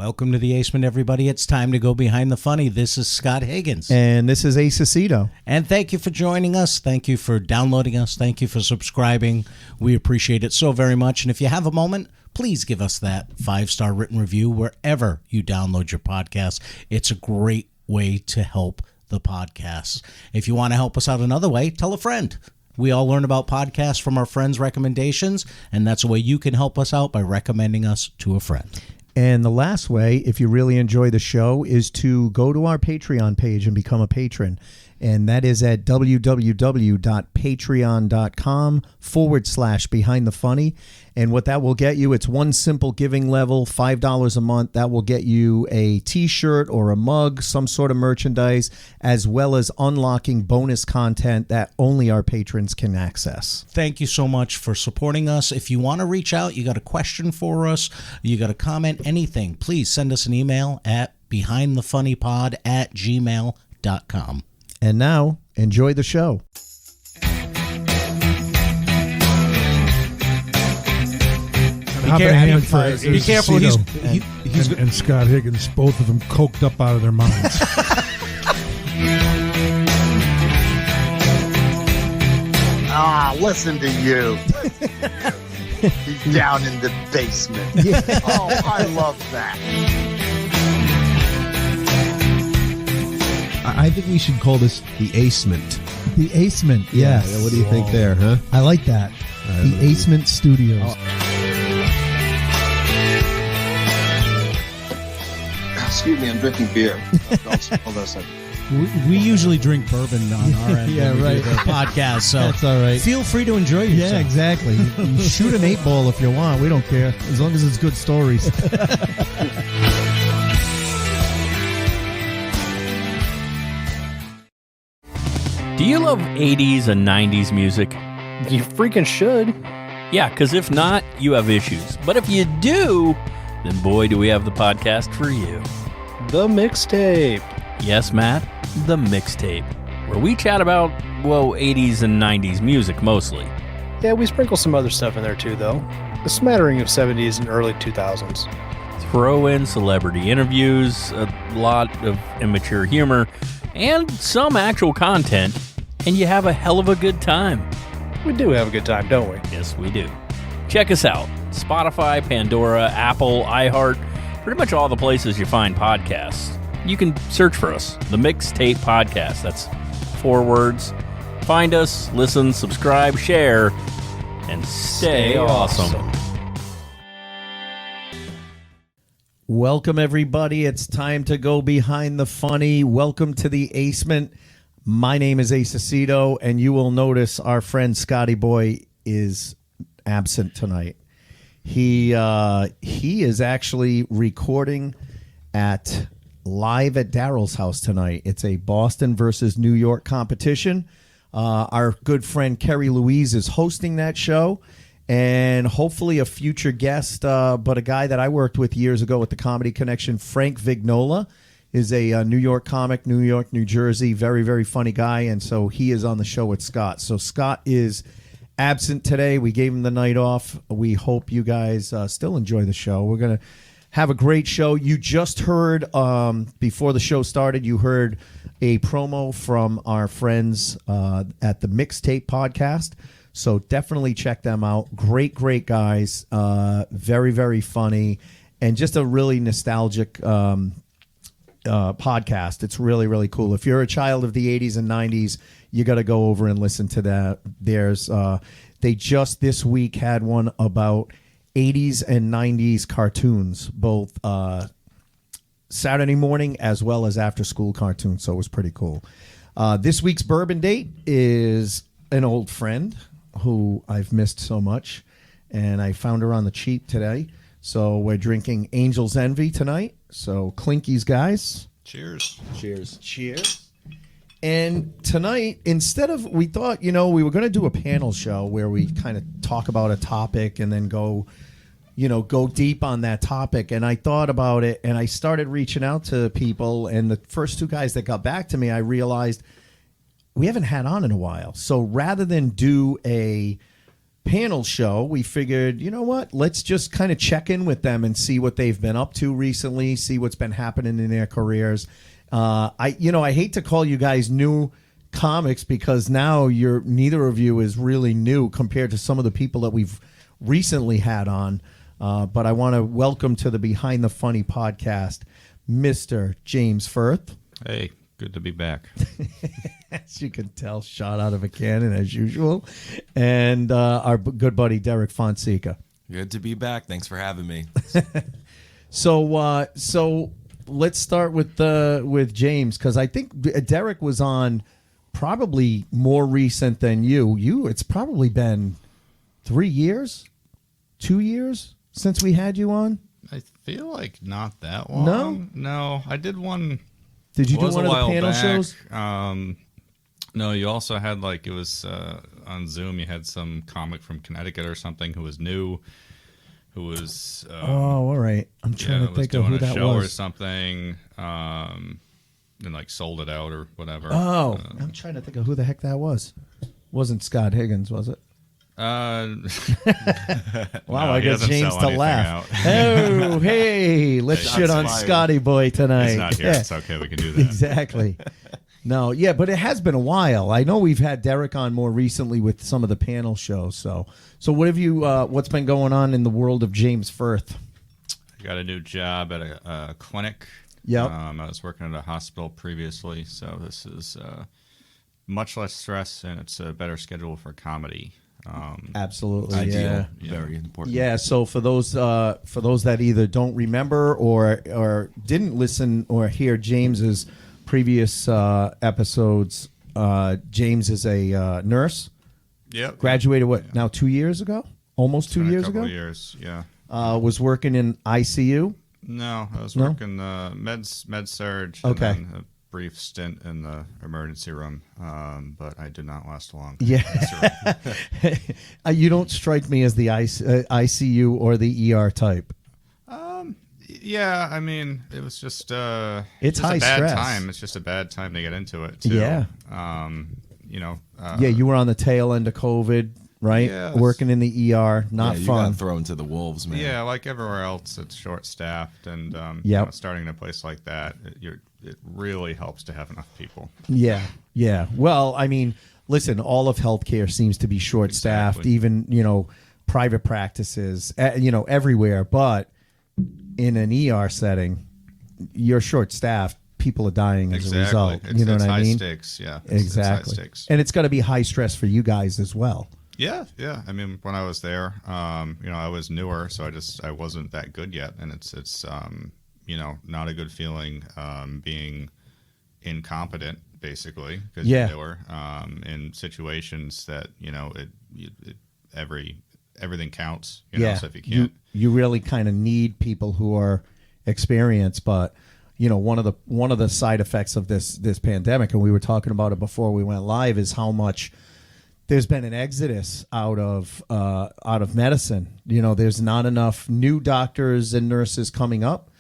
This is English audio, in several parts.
Welcome to the Aceman, everybody. It's time to go behind the funny. This is Scott Higgins. And this is Ace Aceto. And thank you for joining us. Thank you for downloading us. Thank you for subscribing. We appreciate it so very much. And if you have a moment, please give us that 5-star written review wherever you download your podcast. It's a great way to help the podcast. If you want to help us out another way, tell a friend. We all learn about podcasts from our friends' recommendations, and that's a way you can help us out by recommending us to a friend. And the last way, if you really enjoy the show, is to go to our Patreon page and become a patron. And that is at www.patreon.com/behindthefunny. And what that will get you, it's one simple giving level, $5 a month. That will get you a t-shirt or a mug, some sort of merchandise, as well as unlocking bonus content that only our patrons can access. Thank you so much for supporting us. If you want to reach out, you got a question for us, you got a comment, anything, please send us an email at behindthefunnypod@gmail.com. And now, enjoy the show. Be careful. He's and Scott Higgins, both of them coked up out of their minds. Listen to you. He's down in the basement. Yeah. Oh, I love that. I think we should call this the Acement. The Acement, yes. Yeah, what do you think there, huh? I like that. The Acement Studios. Oh. Excuse me, I'm drinking beer. Hold on a second. We usually drink bourbon on our end. Yeah, when we right. do the podcast, so That's all right. feel free to enjoy yourself. Yeah, exactly. You shoot an 8-ball if you want. We don't care, as long as it's good stories. Do you love 80s and 90s music? You freaking should. Yeah, because if not, you have issues. But if you do, then boy, do we have the podcast for you. The Mixtape. Yes, Matt, the Mixtape, where we chat about, 80s and 90s music mostly. Yeah, we sprinkle some other stuff in there too, though. A smattering of 70s and early 2000s. Throw in celebrity interviews, a lot of immature humor, and some actual content, and you have a hell of a good time. We do have a good time, don't we? Yes, we do. Check us out. Spotify, Pandora, Apple, iHeart, pretty much all the places you find podcasts. You can search for us, The Mixtape Podcast. That's 4 words. Find us, listen, subscribe, share, and stay awesome. Welcome, everybody. It's time to go behind the funny. Welcome to the Acement. My name is Ace Aceto, and you will notice our friend Scotty Boy is absent tonight. He is actually recording live at Daryl's house tonight. It's a Boston versus New York competition. Our good friend Kerry Louise is hosting that show, and hopefully a future guest, but a guy that I worked with years ago at the Comedy Connection, Frank Vignola, is a New York comic, New York, New Jersey, very, very funny guy, and so he is on the show with Scott. So Scott is absent today. We gave him the night off. We hope you guys still enjoy the show. We're going to have a great show. You just heard, before the show started, you heard a promo from our friends at the Mixtape Podcast. So definitely check them out. Great, great guys. Very, very funny. And just a really nostalgic podcast. It's really, really cool. If you're a child of the 80s and 90s, you got to go over and listen to that. They just this week had one about 80s and 90s cartoons, both Saturday morning as well as after school cartoons. So it was pretty cool. This week's bourbon date is an old friend who I've missed so much, and I found her on the cheap today. So we're drinking Angel's Envy tonight. So clinkies, guys. Cheers. Cheers. Cheers. And tonight, we thought, we were going to do a panel show where we kind of talk about a topic and then go deep on that topic. And I thought about it, and I started reaching out to people. And the first 2 guys that got back to me, I realized we haven't had on in a while. So rather than do a panel show, we figured, you know what? Let's just kind of check in with them and see what they've been up to recently, see what's been happening in their careers. I hate to call you guys new comics because now neither of you is really new compared to some of the people that we've recently had on. But I want to welcome to the Behind the Funny podcast, Mr. James Firth. Hey, good to be back. As you can tell, shot out of a cannon as usual. And our good buddy, Derrick Fonseca. Good to be back. Thanks for having me. So let's start with James, because I think Derrick was on probably more recent than you. It's probably been 3 years, 2 years since we had you on. I feel like not that long. No, I did one. Did you do one of the panel back. shows? No, you also had it was on Zoom. You had some comic from Connecticut or something who was new, who was. All right. I'm trying to think of who that was. Show or something, and sold it out or whatever. Oh, I'm trying to think of who the heck that was. Wasn't Scott Higgins, was it? Wow, I got James to laugh. Oh, hey, let's shit on Scotty Boy tonight. He's not here. It's okay. We can do that. Exactly. No, yeah, but it has been a while. I know we've had Derrick on more recently with some of the panel shows. So what have you? What's been going on in the world of James Firth? I got a new job at a clinic. Yep. I was working at a hospital previously, so this is much less stress and it's a better schedule for comedy. Absolutely, ideal. Yeah. Very important. Yeah. So for those that either don't remember or didn't listen or hear James's previous episodes, James is a nurse. Yep. Graduated now 2 years ago? Almost 2 years ago? Years, yeah. Was working in ICU? No, I was working med surge. Okay. And then a brief stint in the emergency room, but I did not last long. Yeah. You don't strike me as the ICU or the ER type. Yeah, I mean, it was just it's just high a bad stress. time. It's just a bad time to get into it too. Yeah. Yeah, you were on the tail end of COVID, right? Yeah, working in the ER, not you fun. got thrown to the wolves, man. Yeah, like everywhere else, it's short-staffed, and starting in a place like that, it really helps to have enough people. Yeah. Well, I mean, listen, all of healthcare seems to be short-staffed, Exactly. even private practices, everywhere. But in an ER setting, you're short-staffed. People are dying as a result. It's what I high mean? Stakes, yeah. Exactly. It's high stakes. And it's got to be high stress for you guys as well. Yeah. I mean, when I was there, I was newer, so I wasn't that good yet, and it's not a good feeling being incompetent, basically, because you're newer in situations that everything counts. So if you can't, you really kind of need people who are experienced, but. One of the side effects of this pandemic, and we were talking about it before we went live, is how much there's been an exodus out of medicine. There's not enough new doctors and nurses coming up,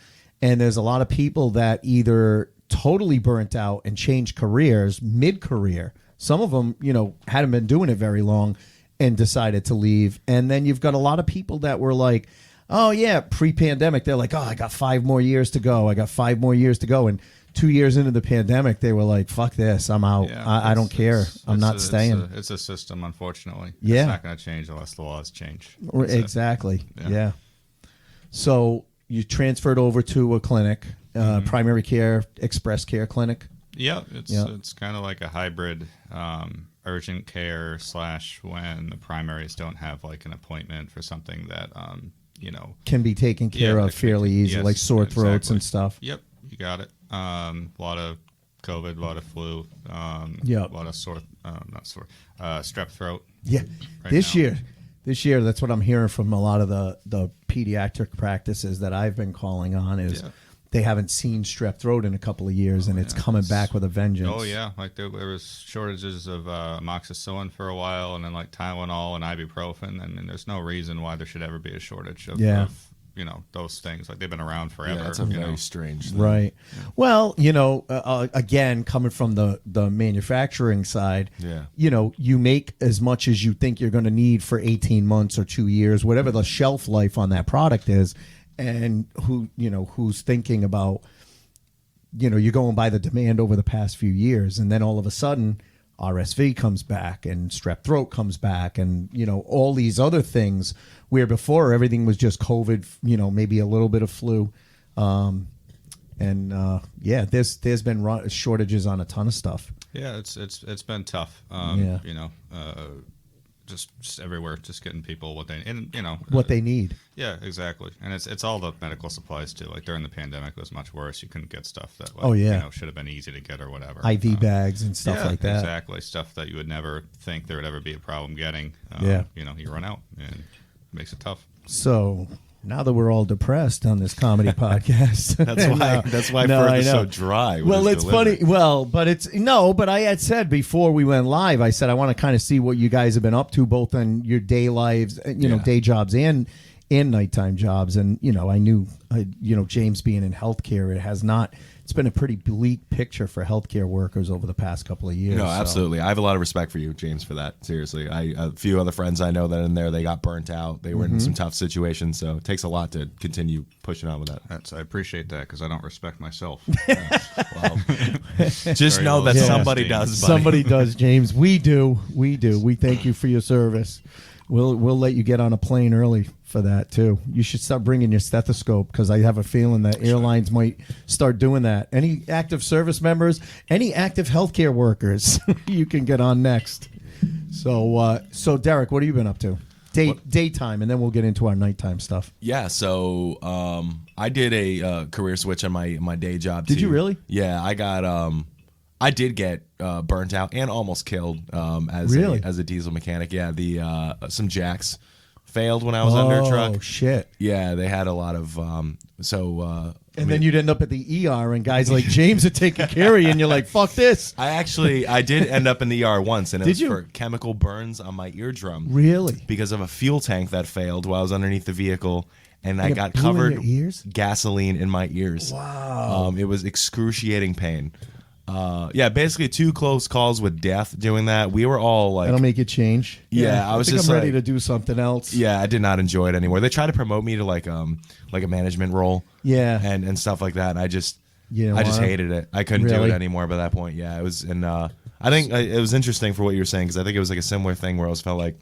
and there's a lot of people that either totally burnt out and changed careers mid-career. Some of them, hadn't been doing it very long and decided to leave, and then you've got a lot of people that were like, oh, yeah, pre-pandemic, they're like, oh, I got 5 more years to go. And 2 years into the pandemic, they were like, fuck this. I'm out. Yeah, I don't care. I'm not staying. It's a system, unfortunately. Yeah. It's not going to change unless the laws change. Exactly. Yeah. So you transferred over to a clinic, primary care, express care clinic? Yeah, it's kind of like a hybrid urgent care / when the primaries don't have like an appointment for something that can be taken care of fairly easily, like sore throats and stuff. Yep, you got it. A lot of COVID, a lot of flu, a lot of strep throat. Yeah, this year, that's what I'm hearing from a lot of the pediatric practices that I've been calling on is they haven't seen strep throat in a couple of years, and it's coming back with a vengeance. Oh yeah, like there was shortages of amoxicillin for a while, and then like Tylenol and ibuprofen, and there's no reason why there should ever be a shortage of those things. Like they've been around forever. Yeah, that's a very strange thing. Right. Well, again, coming from the manufacturing side, you make as much as you think you're going to need for 18 months or 2 years, whatever the shelf life on that product is, and who's thinking about, you're going by the demand over the past few years, and then all of a sudden RSV comes back and strep throat comes back and, all these other things where before everything was just COVID, maybe a little bit of flu. There's been shortages on a ton of stuff. Yeah, it's been tough. Just everywhere, just getting people what they need. Yeah, exactly. And it's all the medical supplies too. Like during the pandemic, it was much worse. You couldn't get stuff that should have been easy to get or whatever. IV bags and stuff like that. Exactly, stuff that you would never think there would ever be a problem getting. You run out and it makes it tough. So now that we're all depressed on this comedy podcast, that's why Firth is so dry. Well, it's funny. Well, but I had said before we went live, I said I want to kind of see what you guys have been up to, both on your day lives, day jobs and nighttime jobs, and I knew, James being in healthcare, it's been a pretty bleak picture for healthcare workers over the past couple of years. No, absolutely. I have a lot of respect for you, James, for that. Seriously. A few other friends I know that in there, they got burnt out. They were in some tough situations. So it takes a lot to continue pushing on with that. I apprate that because I don't respect myself. Just know that somebody does, buddy. Somebody does, James. We do. We thank you for your service. We'll let you get on a plane early for that too. You should start bringing your stethoscope because I have a feeling that airlines might start doing that. Any active service members, any active healthcare workers, you can get on next. So Derrick, what have you been up to? Daytime, and then we'll get into our nighttime stuff. Yeah, so I did a career switch on my day job. Did you really? Yeah, I did get burnt out and almost killed as a diesel mechanic. Yeah, some jacks failed when I was under a truck. Oh shit! Yeah, they had a lot of then you'd end up at the ER, and guys like James are taking care of you, and you're like, "Fuck this." I did end up in the ER once, and it was for chemical burns on my eardrum. Really? Because of a fuel tank that failed while I was underneath the vehicle. And I got covered gasoline in my ears. Wow! It was excruciating pain. Basically 2 close calls with death doing that. We were all like... That'll make you change. Yeah, I was think just I'm ready to do something else. Yeah, I did not enjoy it anymore. They tried to promote me to like a management role. Yeah. And stuff like that. And I just hated it. I couldn't do it anymore by that point. Yeah, it was... And I think it was interesting for what you were saying because I think it was like a similar thing where I always felt like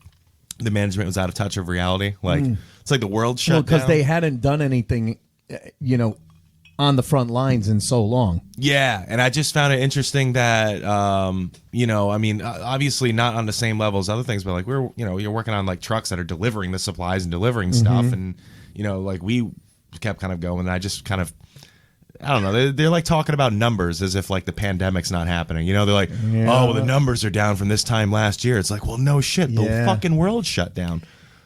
the management was out of touch of reality. Like, it's like the world shut down. Because they hadn't done anything, on the front lines in so long. Yeah, and I just found it interesting that, obviously not on the same level as other things, but like you're working on like trucks that are delivering the supplies and delivering stuff, and like we kept kind of going, and I just kind of, I don't know, they're like talking about numbers as if like the pandemic's not happening. They're like, oh, well, the numbers are down from this time last year. It's like, well, no shit, the fucking world shut down.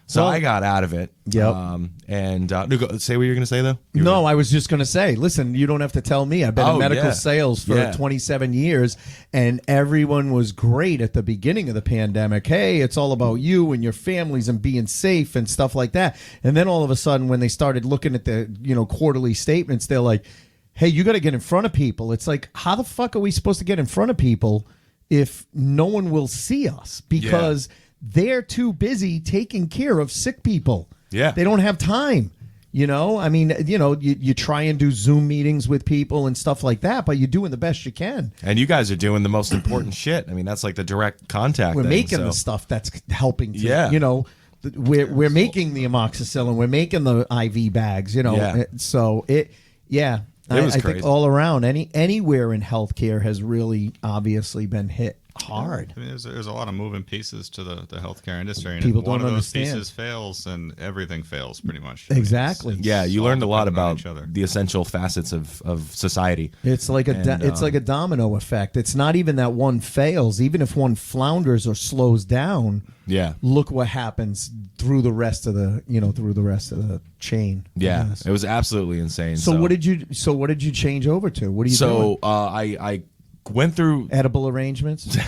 So I got out of it. Yep. Say what you're going to say, though? No, I was just going to say, listen, you don't have to tell me. I've been in medical sales for 27 years, and everyone was great at the beginning of the pandemic. Hey, it's all about you and your families and being safe and stuff like that. And then all of a sudden, when they started looking at the quarterly statements, they're like, hey, you got to get in front of people. It's like, how the fuck are we supposed to get in front of people if no one will see us? Because... they're too busy taking care of sick people. Yeah. They don't have time. You try and do Zoom meetings with people and stuff like that, but you're doing the best you can. And you guys are doing the most important shit. I mean, that's like the direct contact. We're making the stuff that's helping to, we're making the amoxicillin, we're making the IV bags, So I think all around, anywhere in healthcare has really obviously been hit hard. I mean, there's a lot of moving pieces to the healthcare industry, and people if one don't of those understand. Pieces fails, and everything fails pretty much. Exactly. You learned a lot about the essential facets of society. It's like it's like a domino effect. It's not even that one fails. Even if one flounders or slows down, look what happens through the rest of the chain. Yeah, it was absolutely insane. So what did you change over to? What are you doing? I went through edible arrangements.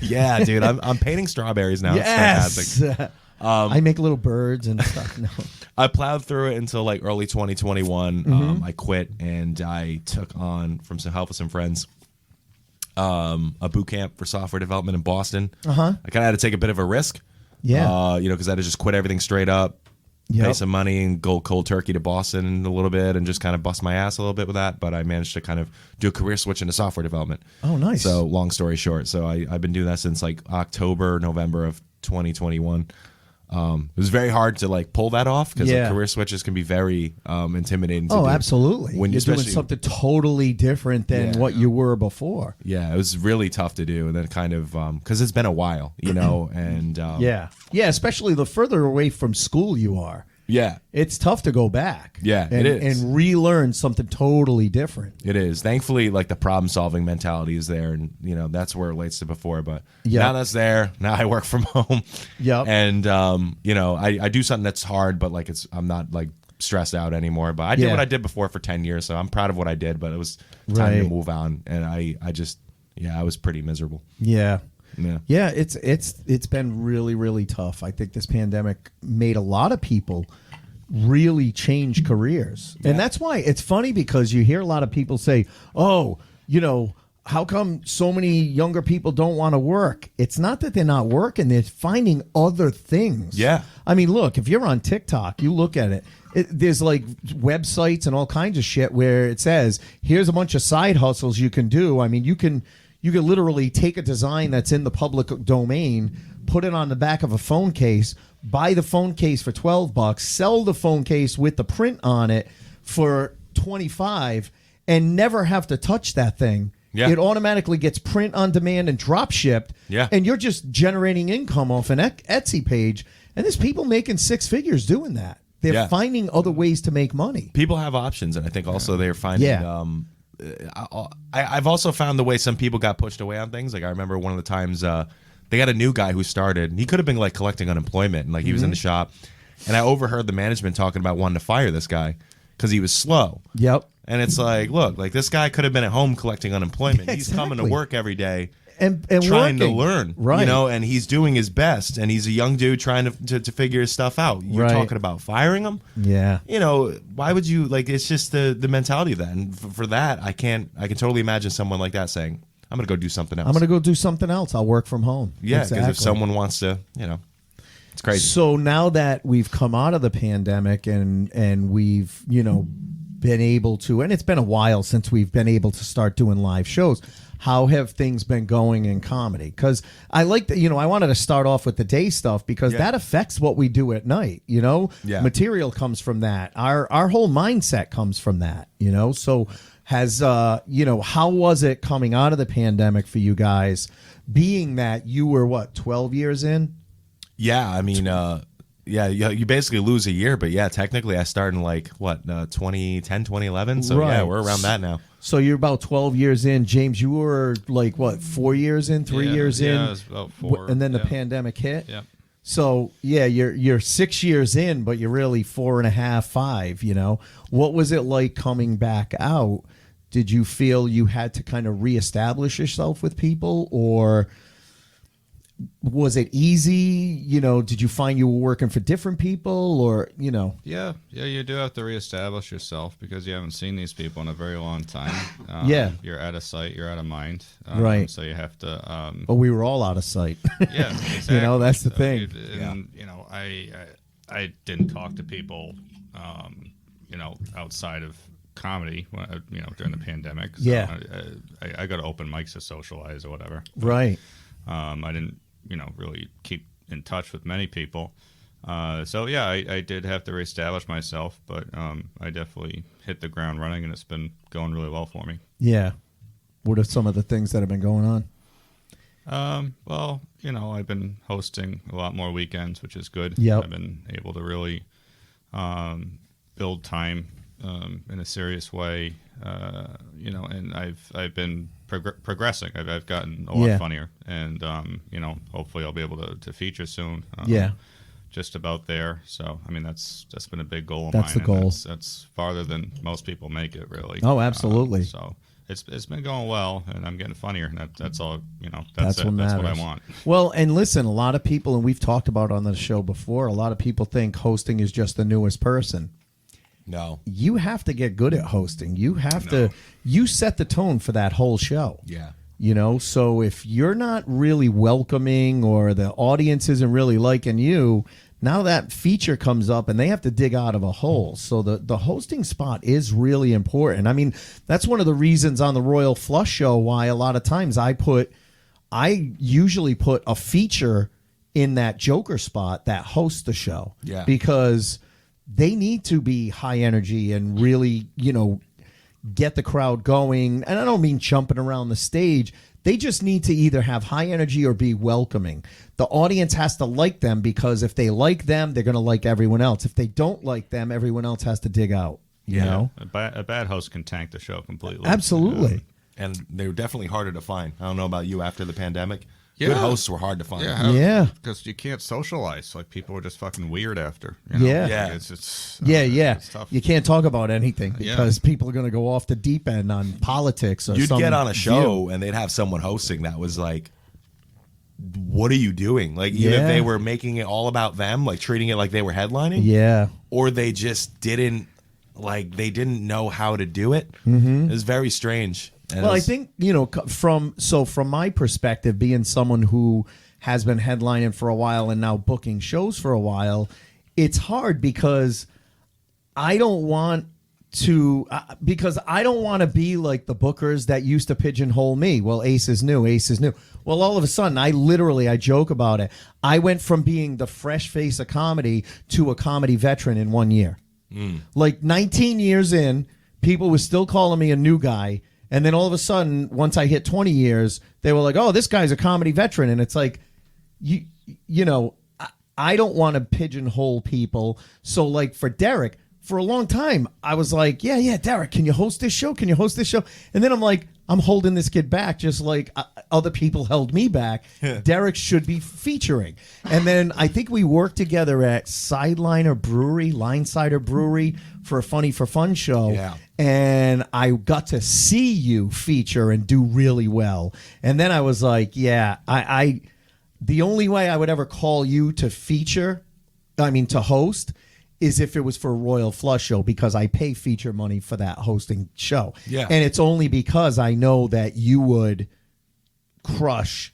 Yeah, dude, I'm painting strawberries now. Yes. It's fantastic. I make little birds and stuff. No. I plowed through it until like early 2021. I quit and I took on, from some help with some friends, a boot camp for software development in Boston. I kind of had to take a bit of a risk. Yeah. Because I had to just quit everything straight up, pay some money and go cold turkey to Boston a little bit and just kind of bust my ass a little bit with that. But I managed to kind of do a career switch into software development. Oh, nice. So long story short, so I've been doing that since like November of 2021. It was very hard to like pull that off because career switches can be very intimidating to do. Absolutely. When you're doing something totally different than what you were before. Yeah, it was really tough to do, and then kind of because it's been a while, and especially the further away from school you are. Yeah, it's tough to go back. Yeah, and, it is, and relearn something totally different. It is. Thankfully, like the problem-solving mentality is there, and that's where it relates to before. But now that's there. Now I work from home. Yep. And I do something that's hard, but like I'm not like stressed out anymore. But I did what I did before for 10 years, so I'm proud of what I did. But it was time to move on, and I was pretty miserable. Yeah. Yeah, it's been really, really tough. I think this pandemic made a lot of people really change careers. And that's why it's funny, because you hear a lot of people say, oh, how come so many younger people don't want to work? It's not that they're not working, they're finding other things. Yeah. I mean, look, if you're on TikTok, you look at it, there's like websites and all kinds of shit where it says, here's a bunch of side hustles you can do. I mean, you can literally take a design that's in the public domain, put it on the back of a phone case, buy the phone case for $12, sell the phone case with the print on it for $25, and never have to touch that thing. Yeah. It automatically gets print on demand and drop shipped. Yeah. And you're just generating income off an Etsy page. And there's people making six figures doing that. They're finding other ways to make money. People have options, and I think also they're finding I've also found the way some people got pushed away on things. Like I remember one of the times they got a new guy who started, and he could have been like collecting unemployment, and like he was in the shop, and I overheard the management talking about wanting to fire this guy because he was slow. Yep. And it's like, look, like this guy could have been at home collecting unemployment. He's coming to work every day. And trying working. to learn, right? And he's doing his best, and he's a young dude trying to figure his stuff out. You're talking about firing him, why would you? Like, it's just the mentality of that, and for that, I can totally imagine someone like that saying, "I'm going to go do something else. I'm going to go do something else. I'll work from home." Yeah, because if someone wants to, it's crazy. So now that we've come out of the pandemic and we've been able to, and it's been a while since we've been able to start doing live shows. How have things been going in comedy? Because I like that, I wanted to start off with the day stuff because that affects what we do at night, Material comes from that. Our whole mindset comes from that, So has, how was it coming out of the pandemic for you guys, being that you were, 12 years in? Yeah, I mean, you basically lose a year, but technically I started in 2010, 2011. So we're around that now. So you're about 12 years in. James, you were 4 years in, 3 years in? Yeah, it was about 4. And then the pandemic hit? Yeah. So, you're 6 years in, but you're really 4.5, 5, What was it like coming back out? Did you feel you had to kind of reestablish yourself with people, or was it easy? Did you find you were working for different people, or Yeah, you do have to reestablish yourself because you haven't seen these people in a very long time. You're out of sight, you're out of mind. Right. So you have to. But we were all out of sight. Yeah, exactly. That's the thing. And I didn't talk to people, outside of comedy, during the pandemic. So I go to open mics to socialize or whatever. Right. I didn't, really keep in touch with many people. I did have to reestablish myself, but I definitely hit the ground running, and it's been going really well for me. Yeah. What are some of the things that have been going on? Well, I've been hosting a lot more weekends, which is good. Yep. I've been able to really build time in a serious way, and I've been progressing. I've gotten a lot funnier, and hopefully I'll be able to feature soon. Just about there. So I mean, that's been a big goal of mine. That's the goal. That's farther than most people make it, really. Oh, absolutely. So it's been going well, and I'm getting funnier. And that's all. That's what That's what I matters. want. Well, and listen, a lot of people, and we've talked about it on the show before, a lot of people think hosting is just the newest person. No. You have to get good at hosting. You have to. You set the tone for that whole show. Yeah. So if you're not really welcoming or the audience isn't really liking you, now that feature comes up and they have to dig out of a hole. So the hosting spot is really important. I mean, that's one of the reasons on the Royal Flush Show why a lot of times I usually put a feature in that Joker spot that hosts the show. Yeah. Because they need to be high energy and really, get the crowd going. And I don't mean jumping around the stage. They just need to either have high energy or be welcoming. The audience has to like them because if they like them, they're going to like everyone else. If they don't like them, everyone else has to dig out. You know? A bad host can tank the show completely. Absolutely. And they were definitely harder to find. I don't know about you after the pandemic. Yeah. Good hosts were hard to find. Yeah. Because you can't socialize. Like, people are just fucking weird after. Yeah. Yeah. Like, it's Yeah. tough. You can't talk about anything because people are going to go off the deep end on politics or You'd some get on a show view. and they'd have someone hosting that was like, what are you doing? Like, either Yeah. they were making it all about them, like treating it like they were headlining, Yeah. or they just didn't know how to do it. It was very strange. And Well, it I was- think, from my perspective, being someone who has been headlining for a while and now booking shows for a while, it's hard because I don't want to be like the bookers that used to pigeonhole me. Well, Ace is new. Well, all of a sudden, I joke about it. I went from being the fresh face of comedy to a comedy veteran in 1 year. Like 19 years in, people were still calling me a new guy. And then all of a sudden, once I hit 20 years, they were like, oh, this guy's a comedy veteran. And it's like, I don't want to pigeonhole people. So like for Derrick, for a long time, I was like, yeah, Derrick, can you host this show? And then I'm like, I'm holding this kid back just like other people held me back. Derrick should be featuring. And then I think we worked together at Lineside Brewery for a Funny for Fun show. Yeah. And I got to see you feature and do really well. And then I was like, I the only way I would ever call you to to host, is if it was for a Royal Flush Show because I pay feature money for that hosting show. Yeah. And it's only because I know that you would crush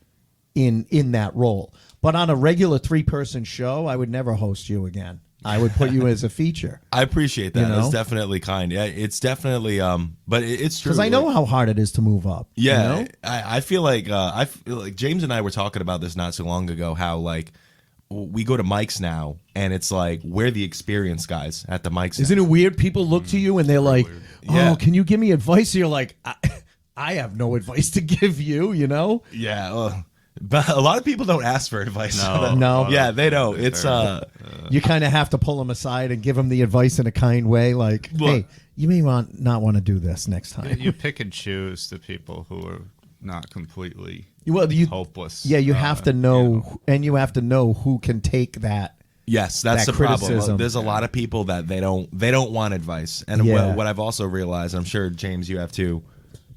in that role. But on a regular 3-person show, I would never host you again. I would put you as a feature. I appreciate that. You know? That's definitely kind. Yeah, it's definitely but it's true. Because I know how hard it is to move up. Yeah, You know? I feel like James and I were talking about this not so long ago. How like we go to mics now, and it's like we're the experienced guys at the mics. Isn't it weird? People look to you and they're like, "Oh, Yeah. can you give me advice?" And you're like, "I have no advice to give you." You know? Yeah, but a lot of people don't ask for advice. No. Yeah, they don't. It's You kind of have to pull them aside and give them the advice in a kind way, like, "Hey, you may not want to do this next time." You pick and choose the people who are not completely hopeless. Yeah, you have to know, and you have to know who can take that. Yes, that's that the problem. criticism. There's a lot of people that they don't want advice. And what I've also realized, I'm sure James, you have too.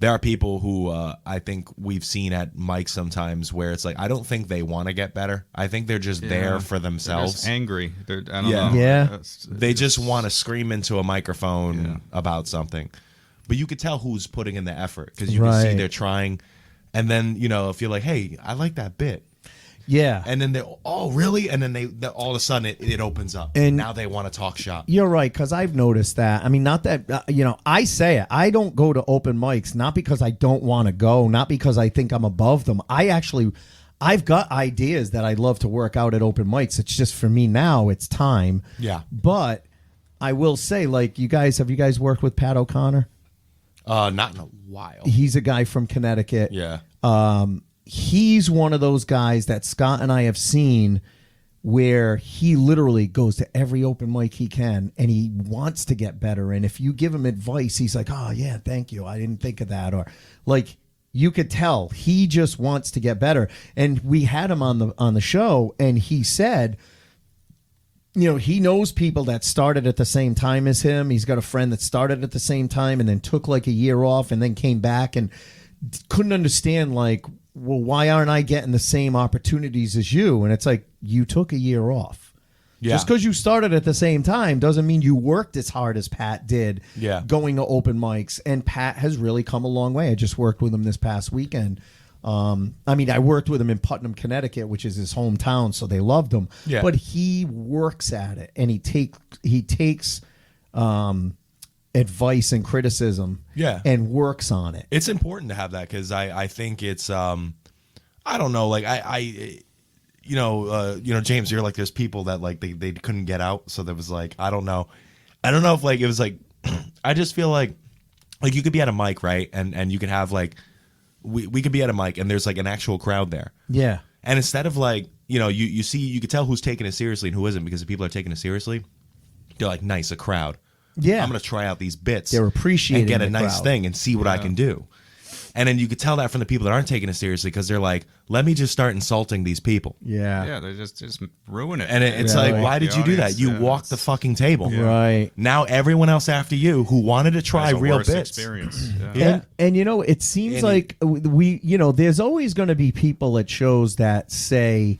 There are people who I think we've seen at mics sometimes where it's like I don't think they want to get better. I think they're just there for themselves. They're just angry. I don't Yeah. know. Yeah. They just want to scream into a microphone about something. But you could tell who's putting in the effort because you can see Right. they're trying. And then, if you're like, hey, I like that bit. Yeah. And then oh, really? And then they all of a sudden it opens up. And now they want to talk shop. You're right, because I've noticed that. I mean, not that, I say it. I don't go to open mics, not because I don't want to go, not because I think I'm above them. I've got ideas that I'd love to work out at open mics. It's just for me now, it's time. Yeah. But I will say, like, have you guys worked with Pat O'Connor? Not in a while. He's a guy from Connecticut. Yeah. He's one of those guys that Scott and I have seen where he literally goes to every open mic he can and he wants to get better. And if you give him advice, he's like, "Oh yeah, thank you. I didn't think of that." Or like you could tell he just wants to get better. And we had him on the show and he said he knows people that started at the same time as him. He's got a friend that started at the same time and then took like a year off and then came back and couldn't understand, like, well, why aren't I getting the same opportunities as you? And it's like, you took a year off. Yeah. Just because you started at the same time doesn't mean you worked as hard as Pat did going to open mics. And Pat has really come a long way. I just worked with him this past weekend. I worked with him in Putnam, Connecticut, which is his hometown, so they loved him. Yeah. But he works at it, and he takes advice and criticism and works on it. It's important to have that because I think it's I don't know, like James, you're like, there's people that like they couldn't get out, so there was like I don't know if like it was like I just feel like you could be at a mic, right, and you could have like. We could be at a mic and there's like an actual crowd there. Yeah. And instead of like, you could tell who's taking it seriously and who isn't, because if people are taking it seriously, they're like, nice, a crowd. Yeah. I'm going to try out these bits. They're appreciating and get a nice crowd. thing and see what I can do. And then you could tell that from the people that aren't taking it seriously because they're like, let me just start insulting these people. Yeah. Yeah, they just ruin it. And it's like, why did you do that? You walked the fucking table. Yeah. Right. Now everyone else after you who wanted to try real bits. Experience. And it seems like there's always going to be people at shows that say,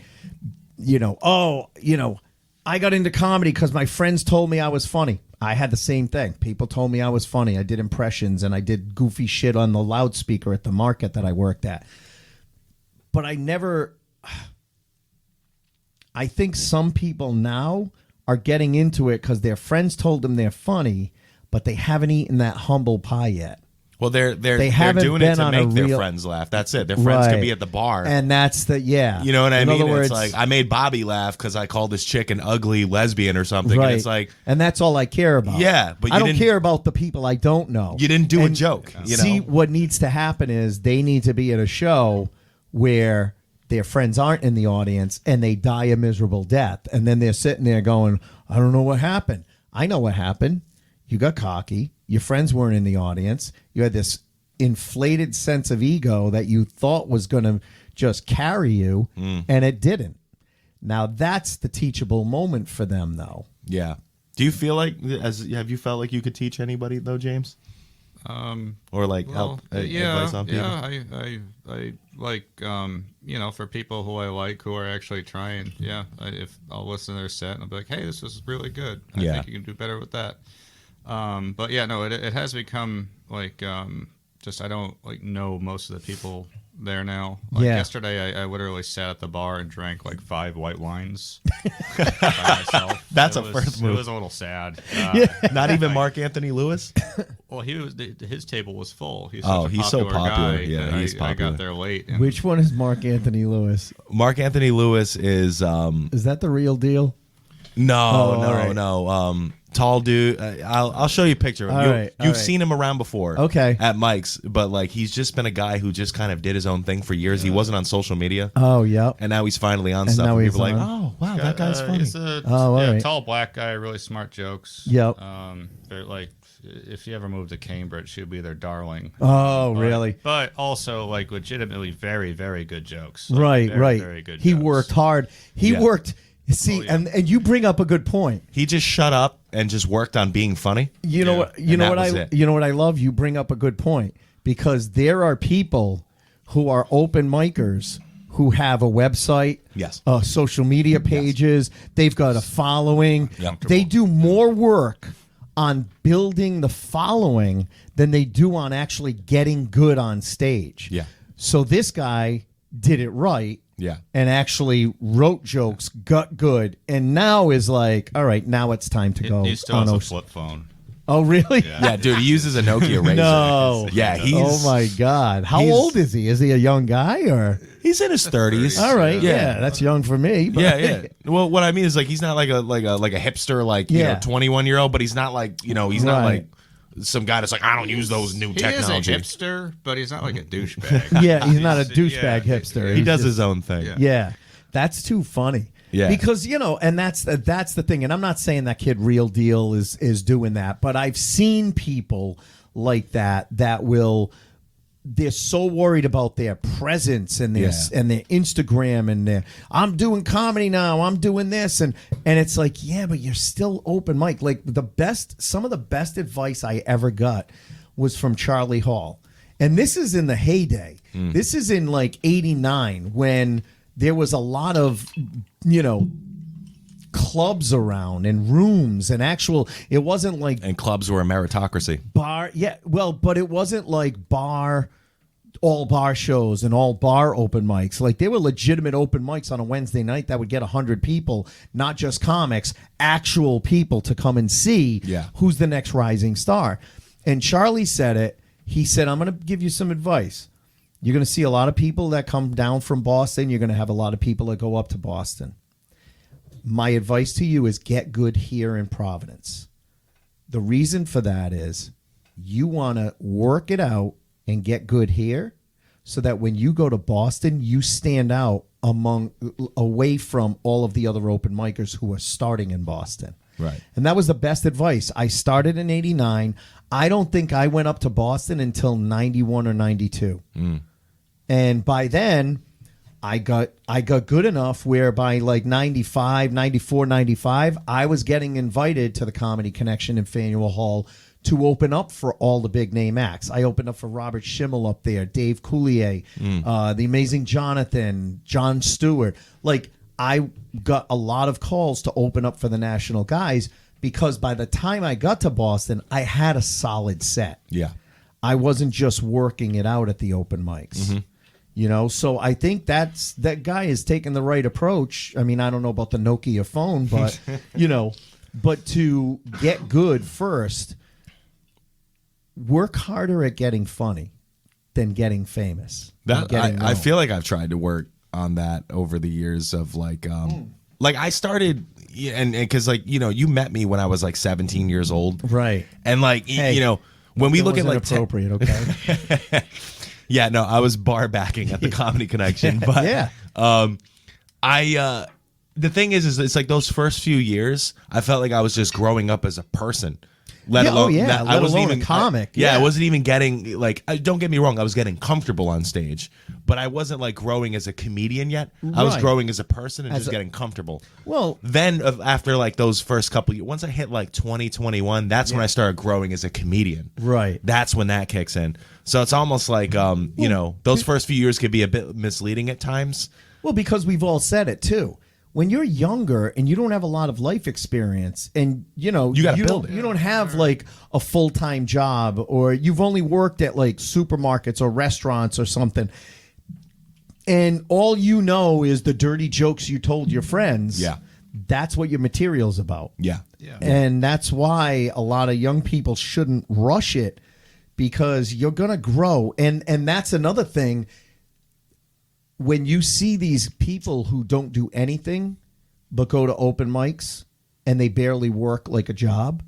I got into comedy because my friends told me I was funny. I had the same thing. People told me I was funny. I did impressions and I did goofy shit on the loudspeaker at the market that I worked at. But I think some people now are getting into it because their friends told them they're funny, but they haven't eaten that humble pie yet. Well, they're doing it to make their friends laugh. That's it. Their friends could be at the bar, and that's the You know what I mean? It's like I made Bobby laugh because I called this chick an ugly lesbian or something. Right. And it's like, and that's all I care about. Yeah, but I don't care about the people I don't know. You didn't do a joke. See, what needs to happen is they need to be at a show where their friends aren't in the audience and they die a miserable death, and then they're sitting there going, "I don't know what happened. I know what happened. You got cocky. Your friends weren't in the audience. You had this inflated sense of ego that you thought was going to just carry you, and it didn't." Now, that's the teachable moment for them, though. Yeah. Do you feel like, have you felt like you could teach anybody, though, James? Or like help advice on people? Yeah, I like, for people who I like who are actually trying, if I'll listen to their set and I'll be like, hey, this was really good. I think you can do better with that. But yeah, no, it has become like just I don't like know most of the people there now. Like yesterday, I literally sat at the bar and drank like 5 white wines by myself. That's first move. It was a little sad. Not even Mark Anthony Lewis. Well, his table was full. He's so popular. Guy, yeah, he's popular. I got there late. Which one is Mark Anthony Lewis? Mark Anthony Lewis is that the real deal? No. Tall dude. I'll show you a picture of him. You've seen him around before. Okay. At Mike's, but like he's just been a guy who just kind of did his own thing for years. He wasn't on social media. Oh, yeah. And now he's finally on stuff. Now and he's people are like, on. oh, wow, that guy's funny. He's a tall black guy, really smart jokes. Yep. They're like, if you ever move to Cambridge, she'll be their darling. Oh, really? But also, like, legitimately very, very good jokes. Right. Very good He jokes. worked hard. He worked. See, and you bring up a good point. He just shut up and just worked on being funny. You know what I love? You bring up a good point, because there are people who are open micers who have a website, social media pages. They've got a following. They do more work on building the following than they do on actually getting good on stage. Yeah. So this guy did it right. Yeah. And actually wrote jokes, got good, and now is like, all right, now it's time to go. He still has a flip phone. Oh, really? Yeah, dude, he uses a Nokia Razr. No. Yeah, oh, my God. How old is he? Is he a young guy, or? He's in his 30s. All right, yeah, that's young for me. But. Yeah. Well, what I mean is, like, he's not like a hipster, like, 21-year-old, but he's not like, he's not like some guy that's like, I don't use those new technology. He is a hipster, but he's not like a douchebag. Yeah, he's not a douchebag hipster. He does his own thing. Yeah. That's too funny. Yeah. Because, and that's the thing. And I'm not saying that kid Real Deal is doing that, but I've seen people like that will they're so worried about their presence and their Instagram and their I'm doing comedy now, I'm doing this and it's like, yeah, but you're still open mic. Like some of the best advice I ever got was from Charlie Hall. And this is in the heyday. This is in like 89 when there was a lot of, clubs around and rooms and it wasn't like, and clubs were a meritocracy. But it wasn't like all bar shows and all bar open mics. Like there were legitimate open mics on a Wednesday night that would get 100 people, not just comics, actual people to come and see who's the next rising star. And Charlie said it. He said, I'm going to give you some advice. You're going to see a lot of people that come down from Boston. You're going to have a lot of people that go up to Boston. My advice to you is get good here in Providence. The reason for that is you want to work it out and get good here so that when you go to Boston, you stand out away from all of the other open micers who are starting in Boston. Right. And that was the best advice. I started in 89. I don't think I went up to Boston until 91 or 92. And by then, I got good enough where by like 95, 94, 95, I was getting invited to the Comedy Connection in Faneuil Hall to open up for all the big name acts. I opened up for Robert Schimmel up there, Dave Coulier, The Amazing Jonathan, Jon Stewart. Like I got a lot of calls to open up for the national guys because by the time I got to Boston, I had a solid set. Yeah. I wasn't just working it out at the open mics. So I think that guy is taking the right approach. I mean, I don't know about the Nokia phone, but but to get good first, work harder at getting funny than getting famous. I feel like I've tried to work on that over the years of like I started and because like you met me when I was like 17 years old, right? And like when we look at like appropriate, okay. Yeah, no, I was bar backing at the Comedy Connection, but the thing is it's like those first few years, I felt like I was just growing up as a person. Let alone a comic. I wasn't even getting like. Don't get me wrong, I was getting comfortable on stage, but I wasn't like growing as a comedian yet. I was growing as a person and just getting comfortable. Well, then after like those first couple years, once I hit like 2021, that's when I started growing as a comedian. Right. That's when that kicks in. So it's almost like those first few years could be a bit misleading at times. Well, because we've all said it too. When you're younger and you don't have a lot of life experience and, you got to build it. You don't have like a full-time job or you've only worked at like supermarkets or restaurants or something. And all you know is the dirty jokes you told your friends. Yeah. That's what your material's about. Yeah. And that's why a lot of young people shouldn't rush it because you're going to grow. And that's another thing. When you see these people who don't do anything but go to open mics and they barely work like a job,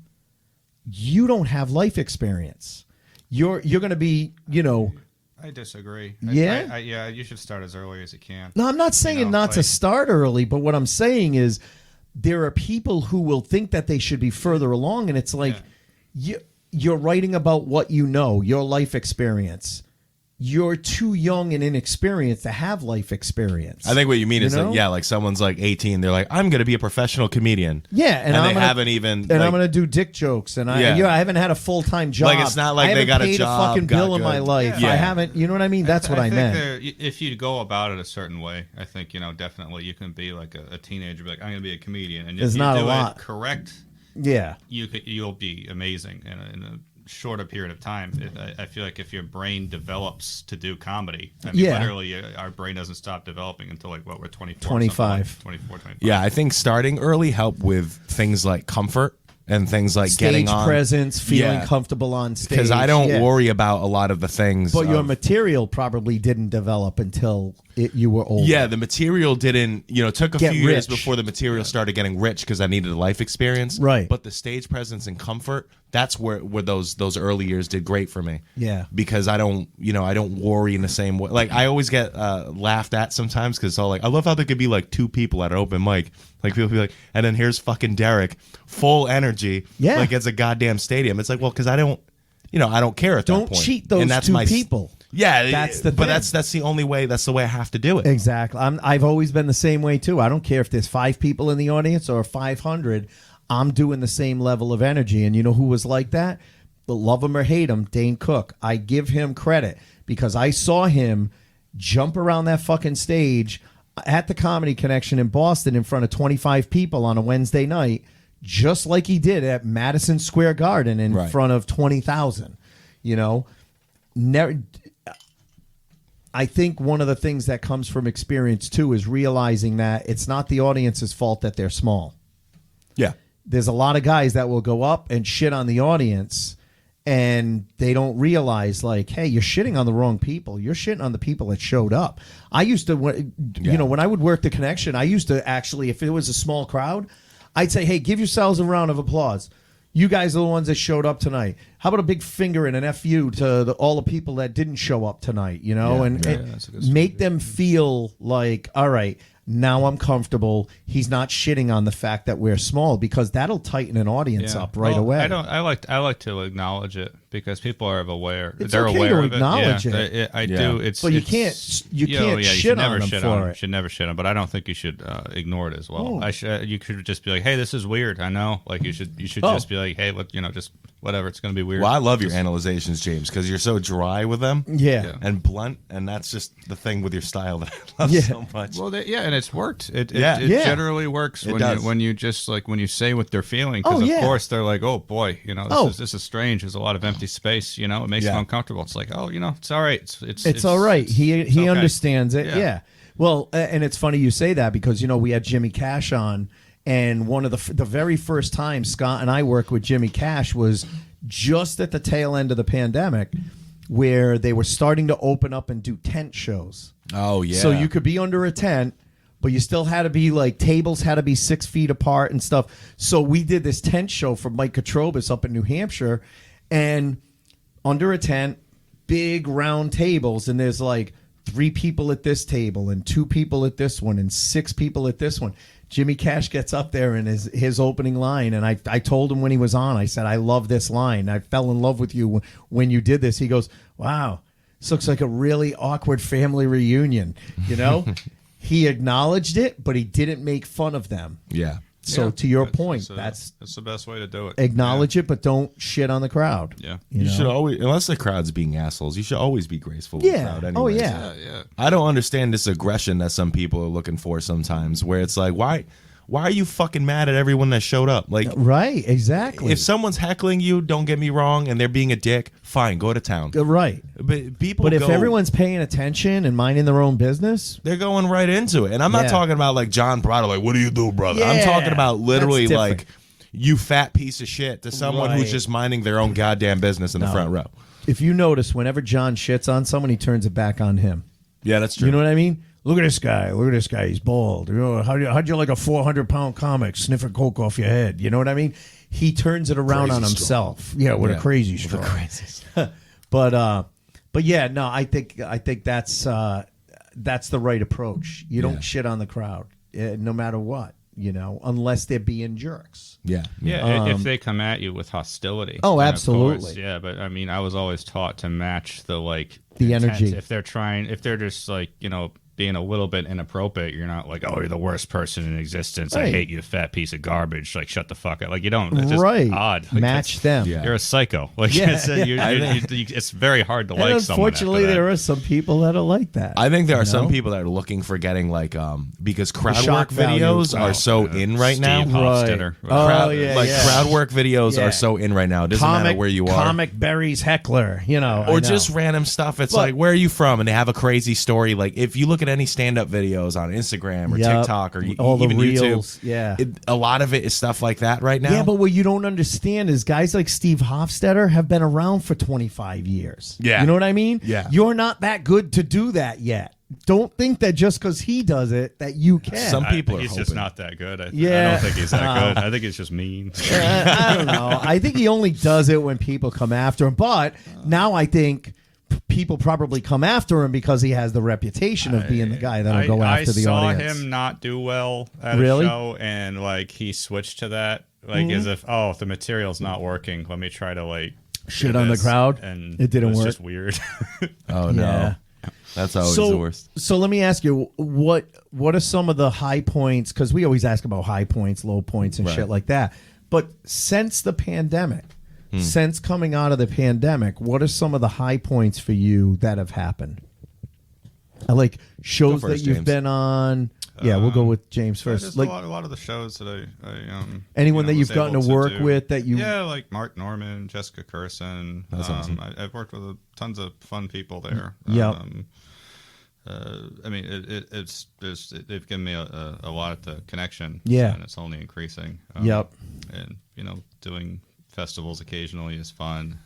you don't have life experience. You're going to be, I disagree. Yeah? You should start as early as you can. No, I'm not saying not to start early, but what I'm saying is there are people who will think that they should be further along, and it's like you're writing about what you know, your life experience. You're too young and inexperienced to have life experience. I think what you mean is like someone's like 18, they're like, I'm going to be a professional comedian. Yeah, and they haven't even. And I'm going to do dick jokes, and I haven't had a full-time job. Like it's not like they got a job, a fucking bill in my life. Yeah. I haven't. You know what I mean? That's what I meant. If you go about it a certain way, I think definitely you can be like a teenager, be like, I'm going to be a comedian, and if you do it correct, you'll be amazing in a shorter period of time. I feel like if your brain develops to do comedy, literally our brain doesn't stop developing until like we're 24, 25. 24, 25. Yeah, I think starting early helped with things like comfort and things like stage getting on presence, feeling comfortable on stage. Because I don't worry about a lot of the things. But your material probably didn't develop until you were older. Yeah, the material didn't, took a few years rich. before the material started getting rich because I needed a life experience. Right. But the stage presence and comfort, that's where those early years did great for me. Yeah. Because I don't worry in the same way. Like I always get laughed at sometimes because it's all like, I love how there could be like two people at an open mic. Like people be like, and then here's fucking Derrick, full energy. Yeah. Like it's a goddamn stadium. It's like, well, because I don't care at that point. Don't cheat those two people. Yeah, That's the but thing. that's the only way. That's the way I have to do it. Exactly. I've always been the same way too. I don't care if there's 5 people in the audience or 500. I'm doing the same level of energy. And you know who was like that? But love him or hate him, Dane Cook. I give him credit because I saw him jump around that fucking stage at the Comedy Connection in Boston in front of 25 people on a Wednesday night, just like he did at Madison Square Garden in front of 20,000. You know, never. I think one of the things that comes from experience too is realizing that it's not the audience's fault that they're small. Yeah. There's a lot of guys that will go up and shit on the audience and they don't realize, like, hey, you're shitting on the wrong people. You're shitting on the people that showed up. I used to, you know, when I would work the Connection, I used to actually, if it was a small crowd, I'd say, hey, give yourselves a round of applause. You guys are the ones that showed up tonight. How about a big finger and an FU to all the people that didn't show up tonight, you know? And make them feel like, all right, now I'm comfortable. He's not shitting on the fact that we're small, because that'll tighten an audience up right away. I like to acknowledge it because people are aware. It's They're okay aware to of acknowledge it. I do. It's but you it's- can't you shit should on never them shit for on them. it. Should never shit on. But I don't think you should ignore it as well. Oh. You could just be like, hey, this is weird. I know. Like you should Oh. just be like, hey, look, just whatever. It's gonna be weird. Well, I love your analyzations, James, because you're so dry with them. Yeah. And blunt, and that's just the thing with your style that I love so much. Well, and it's worked. It generally works It when does. you just like when you say what they're feeling. Because of course they're like, oh boy, this is strange. There's a lot of empty space. It makes them uncomfortable. It's like, oh, it's all right. It's all right. He okay. understands it. Yeah. Yeah. Well, and it's funny you say that because we had Jimmy Cash on, and one of the very first time Scott and I worked with Jimmy Cash was just at the tail end of the pandemic, where they were starting to open up and do tent shows. Oh yeah. So you could be under a tent, but you still had to be like, tables had to be 6 feet apart and stuff. So we did this tent show for Mike Katrobis up in New Hampshire, and under a tent, big round tables, and there's like 3 people at this table and 2 people at this one and 6 people at this one. Jimmy Cash gets up there and his opening line, and I told him when he was on, I said, I love this line. I fell in love with you when you did this. He goes, wow, this looks like a really awkward family reunion. He acknowledged it, but he didn't make fun of them. Yeah. So to your point, that's the best way to do it. Acknowledge it, but don't shit on the crowd. Yeah. You should always, unless the crowd's being assholes, you should always be graceful with the crowd anyway. Oh, yeah. I don't understand this aggression that some people are looking for sometimes, where it's like, why are you fucking mad at everyone that showed up? Like, right, exactly. If someone's heckling you, don't get me wrong, and they're being a dick, fine, go to town. Right. But if everyone's paying attention and minding their own business, they're going right into it. And I'm not talking about like John Brother, like, what do you do, brother? I'm talking about literally like, you fat piece of shit, to someone who's just minding their own goddamn business in the front row. If you notice, whenever John shits on someone, he turns it back on him. Yeah, that's true. You know what I mean? Look at this guy. Look at this guy. He's bald. How'd you like a 400-pound comic sniffing coke off your head? You know what I mean? He turns it around on himself. Yeah, with a crazy straw. But yeah, no, I think that's the right approach. You don't shit on the crowd, no matter what. Unless they're being jerks. Yeah. If they come at you with hostility. Oh, then of absolutely. course, yeah, but I mean, I was always taught to match the the energy. If they're just like, being a little bit inappropriate, you're not like, oh, you're the worst person in existence. I hate you, fat piece of garbage. Like, shut the fuck up. Like, you don't. It's just odd. Like, match them. You're a psycho. Like, it's very hard to And like someone. Unfortunately, there are some people that are like that. I think there are some people that are looking for getting like because crowd shock work videos are so in right now. Crowd work videos are so in right now. It doesn't matter where you are. Comic Berry's heckler, or just random stuff. It's like, where are you from? And they have a crazy story. Like, if you look at any stand-up videos on Instagram or TikTok or all even the reels, YouTube, a lot of it is stuff like that right now. Yeah, but what you don't understand is guys like Steve Hofstetter have been around for 25 years. Yeah. You know what I mean? Yeah. You're not that good to do that yet. Don't think that just because he does it that you can. Some people he's just not that good. I don't think he's that good. I think he's just mean. I don't know. I think he only does it when people come after him. But now I think people probably come after him because he has the reputation of being the guy that'll go after the audience. I saw him not do well at a show, and like he switched to that, like as if, the material's not working. Let me try to shit on the crowd. And it didn't was work. just weird. Oh no. Yeah. That's always the worst. So let me ask you, what are some of the high points? Because we always ask about high points, low points, and shit like that. But since the pandemic, since coming out of the pandemic, what are some of the high points for you that have happened? Like shows Go first, that you've James. been on. Yeah, we'll go with James first. Just Like a lot of the shows that I anyone that was you've gotten to able work do. with that you. Yeah, like Mark Norman, Jessica Curson. That's awesome. I've worked with tons of fun people there. Yep. I mean, they've given me a lot of the connection. Yeah. And it's only increasing. Yep. And doing festivals occasionally is fun.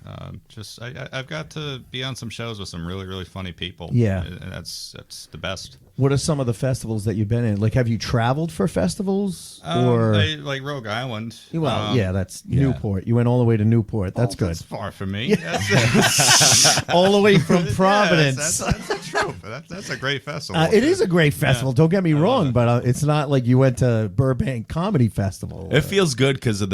I've got to be on some shows with some really, really funny people. Yeah. And that's the best. What are some of the festivals that you've been in? Like, have you traveled for festivals or? Like Rogue Island. Well, yeah, that's Newport. You went all the way to Newport. That's good. That's far from me. All the way from Providence. That's true. That's a great festival. It is a great festival. Don't get me wrong, but it's not like you went to Burbank Comedy Festival. It feels good because of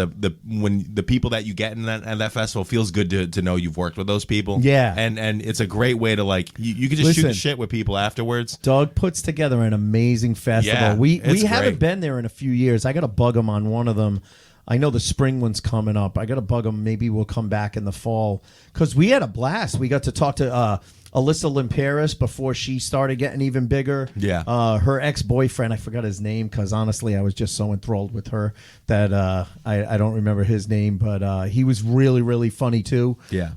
when the people that you get in that festival feels good to know you've worked with those people. Yeah. and it's a great way to like you can just shoot Listen, the shit with people afterwards. Doug puts together an amazing festival. Yeah, we it's haven't great. been there in a few years. I got to bug him on one of them. I know the spring one's coming up. I got to bug him. Maybe we'll come back in the fall because we had a blast. We got to talk to Alyssa Limperis before she started getting even bigger. Yeah. Her ex-boyfriend, I forgot his name because honestly I was just so enthralled with her that I don't remember his name, but he was really, really funny too. Yeah.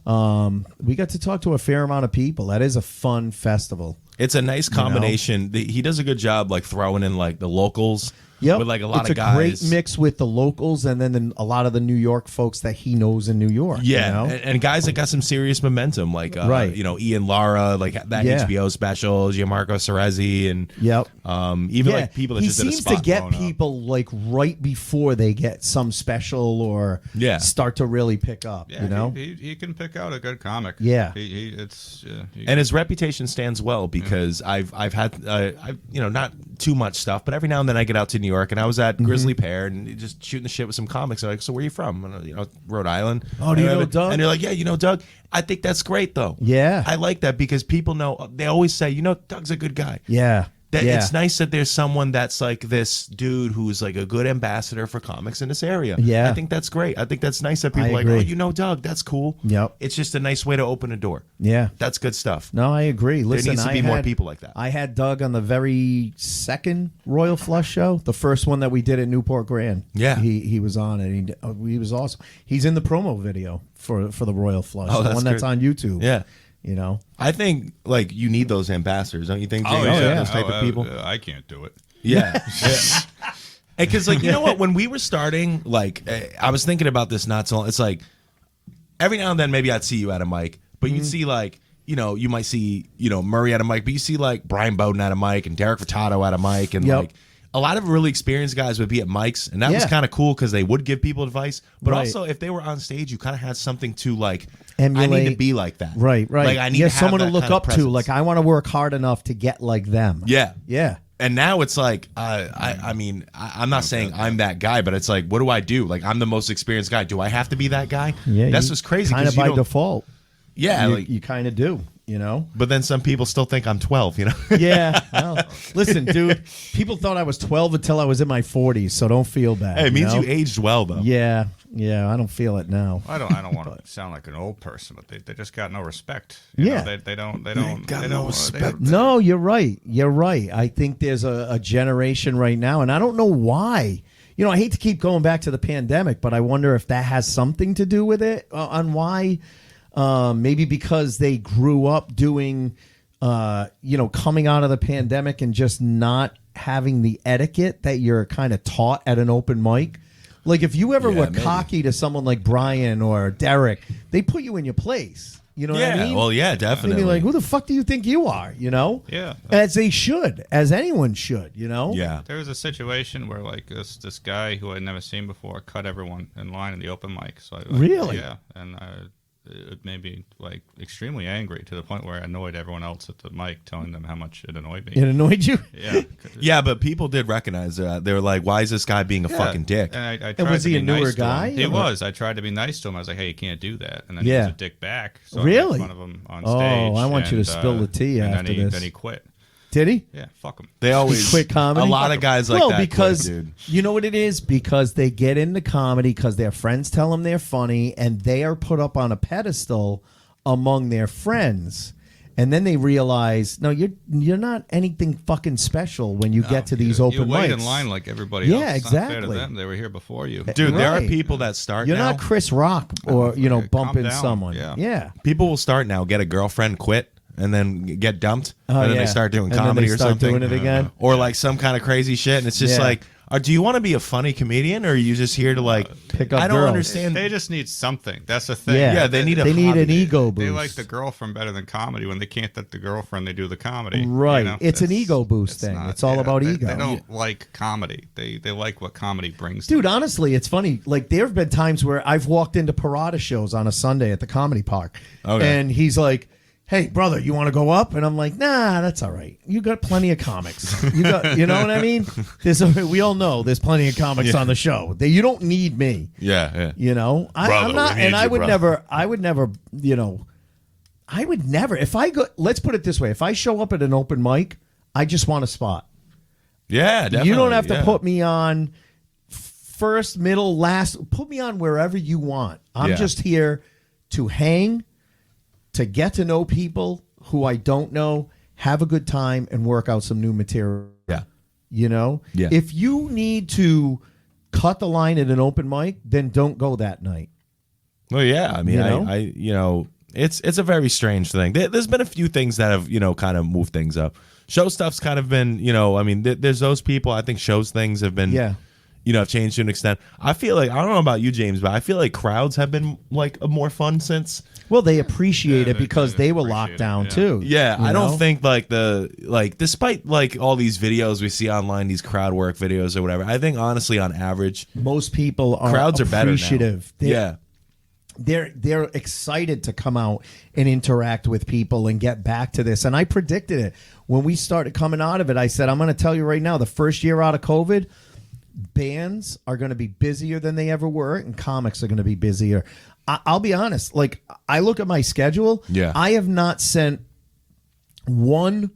We got to talk to a fair amount of people. That is a fun festival. It's a nice combination. He does a good job like throwing in like the locals. Yep. With like a lot it's of guys. It's a great mix with the locals and then a lot of the New York folks that he knows in New York. Yeah, you know? and guys that got some serious momentum, like Right. Ian Lara, like that Yeah. HBO special, Gianmarco Cerezi, and Yep. Even like people that he just did a seems spot to get blown up. people like right before they get some special or start to really pick up. Yeah, you know, he can pick out a good comic. Yeah. And his reputation stands well because I've had not too much stuff, but every now and then I get out to New York, and I was at Grizzly Pear and just shooting the shit with some comics. They're like, "So where are you from?" And, Rhode Island. Oh, do you know and, Doug? And they're like, "Yeah, you know Doug." I think that's great though. Yeah. I like that because people know. They always say, Doug's a good guy. yeah. That yeah. It's nice that there's someone that's like this dude who's like a good ambassador for comics in this area. Yeah. I think that's great. I think that's nice that people I are like, agree. Doug, that's cool. Yep. It's just a nice way to open a door. Yeah. That's good stuff. No, I agree. Listen, there needs to be I more had- people like that. I had Doug on the very second Royal Flush show, the first one that we did at Newport Grand. Yeah. he was on it. He was awesome. He's in the promo video for the Royal Flush, Oh, the that's one that's great. on YouTube. Yeah. I think like you need those ambassadors, don't you think? Oh, James? yeah. Those type of people. I can't do it. Yeah. Because like you know what, when we were starting, like I was thinking about this not so long. It's like every now and then maybe I'd see you at a mic, but you'd see like you might see Murray at a mic, but you see like Brian Bowden at a mic and Derrick Furtado at a mic, and Yep. like a lot of really experienced guys would be at mics, and that was Yeah. kind of cool because they would give people advice, but Right. also if they were on stage, you kind of had something to like. Emulate. I need to be like that. Right. Like I need to have someone to that look kind of up to. presence. Like I want to work hard enough to get like them. Yeah. Yeah. And now it's like, I'm not saying I'm that guy, but it's like, what do I do? Like, I'm the most experienced guy. Do I have to be that guy? Yeah. That's what's crazy. Kind 'cause of you by don't- default. Yeah. You kind of do. But then some people still think I'm 12, Yeah. Well, listen, dude. People thought I was 12 until I was in my 40s, so don't feel bad. Hey, it means know? you aged well, though. Yeah. I don't feel it now. I don't want to sound like an old person, but they just got no respect. Yeah. They don't got no respect. No, you're right. You're right. I think there's a generation right now, and I don't know why. I hate to keep going back to the pandemic, but I wonder if that has something to do with it on why. Maybe because they grew up doing, coming out of the pandemic and just not having the etiquette that you're kind of taught at an open mic. Like if you ever Yeah, were maybe. cocky to someone like Brian or Derrick, they put you in your place. You know what I mean? Well, yeah, They'd definitely. be like, who the fuck do you think you are? Yeah. As they should, as anyone should, Yeah. There was a situation where like this guy who I'd never seen before cut everyone in line in the open mic. So Really? Yeah, and it made me like extremely angry to the point where I annoyed everyone else at the mic, telling them how much it annoyed me. It annoyed you? Yeah. Yeah, but people did recognize that. They were like, "Why is this guy being a fucking dick?" And I And tried was to he be a newer nice to him. guy, He or- was. I tried to be nice to him. I was like, "Hey, you can't do that." And then Yeah. he was a dick back. So Really? I made fun of him on Oh, stage. I want you to spill the tea and after this. Then he quit. Did he? Yeah, fuck him. They always quit comedy? A lot of guys like well, that. because quit, dude. you know what it is? Because they get into comedy because their friends tell them they're funny, and they are put up on a pedestal among their friends. And then they realize, no, you're not anything fucking special when you get to these open You wait mics. in line like everybody Yeah, else. It's not fair to exactly. them. They were here before you. Dude, there are Right. people that start You're now. not Chris Rock or calm bumping down. someone. Yeah. Yeah. People will start now, get a girlfriend, quit, and then get dumped, Oh, and then yeah. they start doing And then comedy they or start something, doing it again. or like some kind of crazy shit. And it's just Yeah. like, do you want to be a funny comedian, or are you just here to like Pick up I don't girls. understand. They just need something. That's the thing. Yeah. Yeah, they need a They need hobby. an ego boost. They like the girlfriend better than comedy. When they can't get the girlfriend, they do the comedy. Right. You know? It's an ego boost thing. It's all about ego. They don't like comedy. They like what comedy brings. Dude, them. honestly, it's funny. Like, there have been times where I've walked into Parada shows on a Sunday at the Comedy Park, Okay. and he's like, "Hey, brother, you want to go up?" And I'm like, "Nah, that's all right. You got plenty of comics. You know what I mean? We all know there's plenty of comics on the show. You don't need me. Yeah, yeah. You know, Brother, I'm not, we need and I you, would brother. never. I would never. If I go, let's put it this way: if I show up at an open mic, I just want a spot. Yeah, definitely. You don't have to yeah. put me on first, middle, last. Put me on wherever you want. I'm Yeah. just here to hang, to get to know people who I don't know, have a good time, and work out some new material. Yeah. You know? Yeah. If you need to cut the line at an open mic, then don't go that night. Well, yeah. I mean, You know? it's a very strange thing. There's been a few things that have, kind of moved things up. Show stuff's kind of been, I mean, there's those people. I think shows things have been, have changed to an extent. I feel like, I don't know about you, James, but I feel like crowds have been like more fun since. Well, they appreciate it they because they were appreciate locked it, down yeah. too. Yeah, you I know? don't think despite like all these videos we see online, these crowd work videos or whatever, I think honestly on average, most people are crowds are better now. appreciative. Yeah. They're excited to come out and interact with people and get back to this. And I predicted it when we started coming out of it. I said, I'm going to tell you right now, the first year out of COVID, bands are going to be busier than they ever were, and comics are going to be busier. I'll be honest. Like, I look at my schedule. Yeah. I have not sent one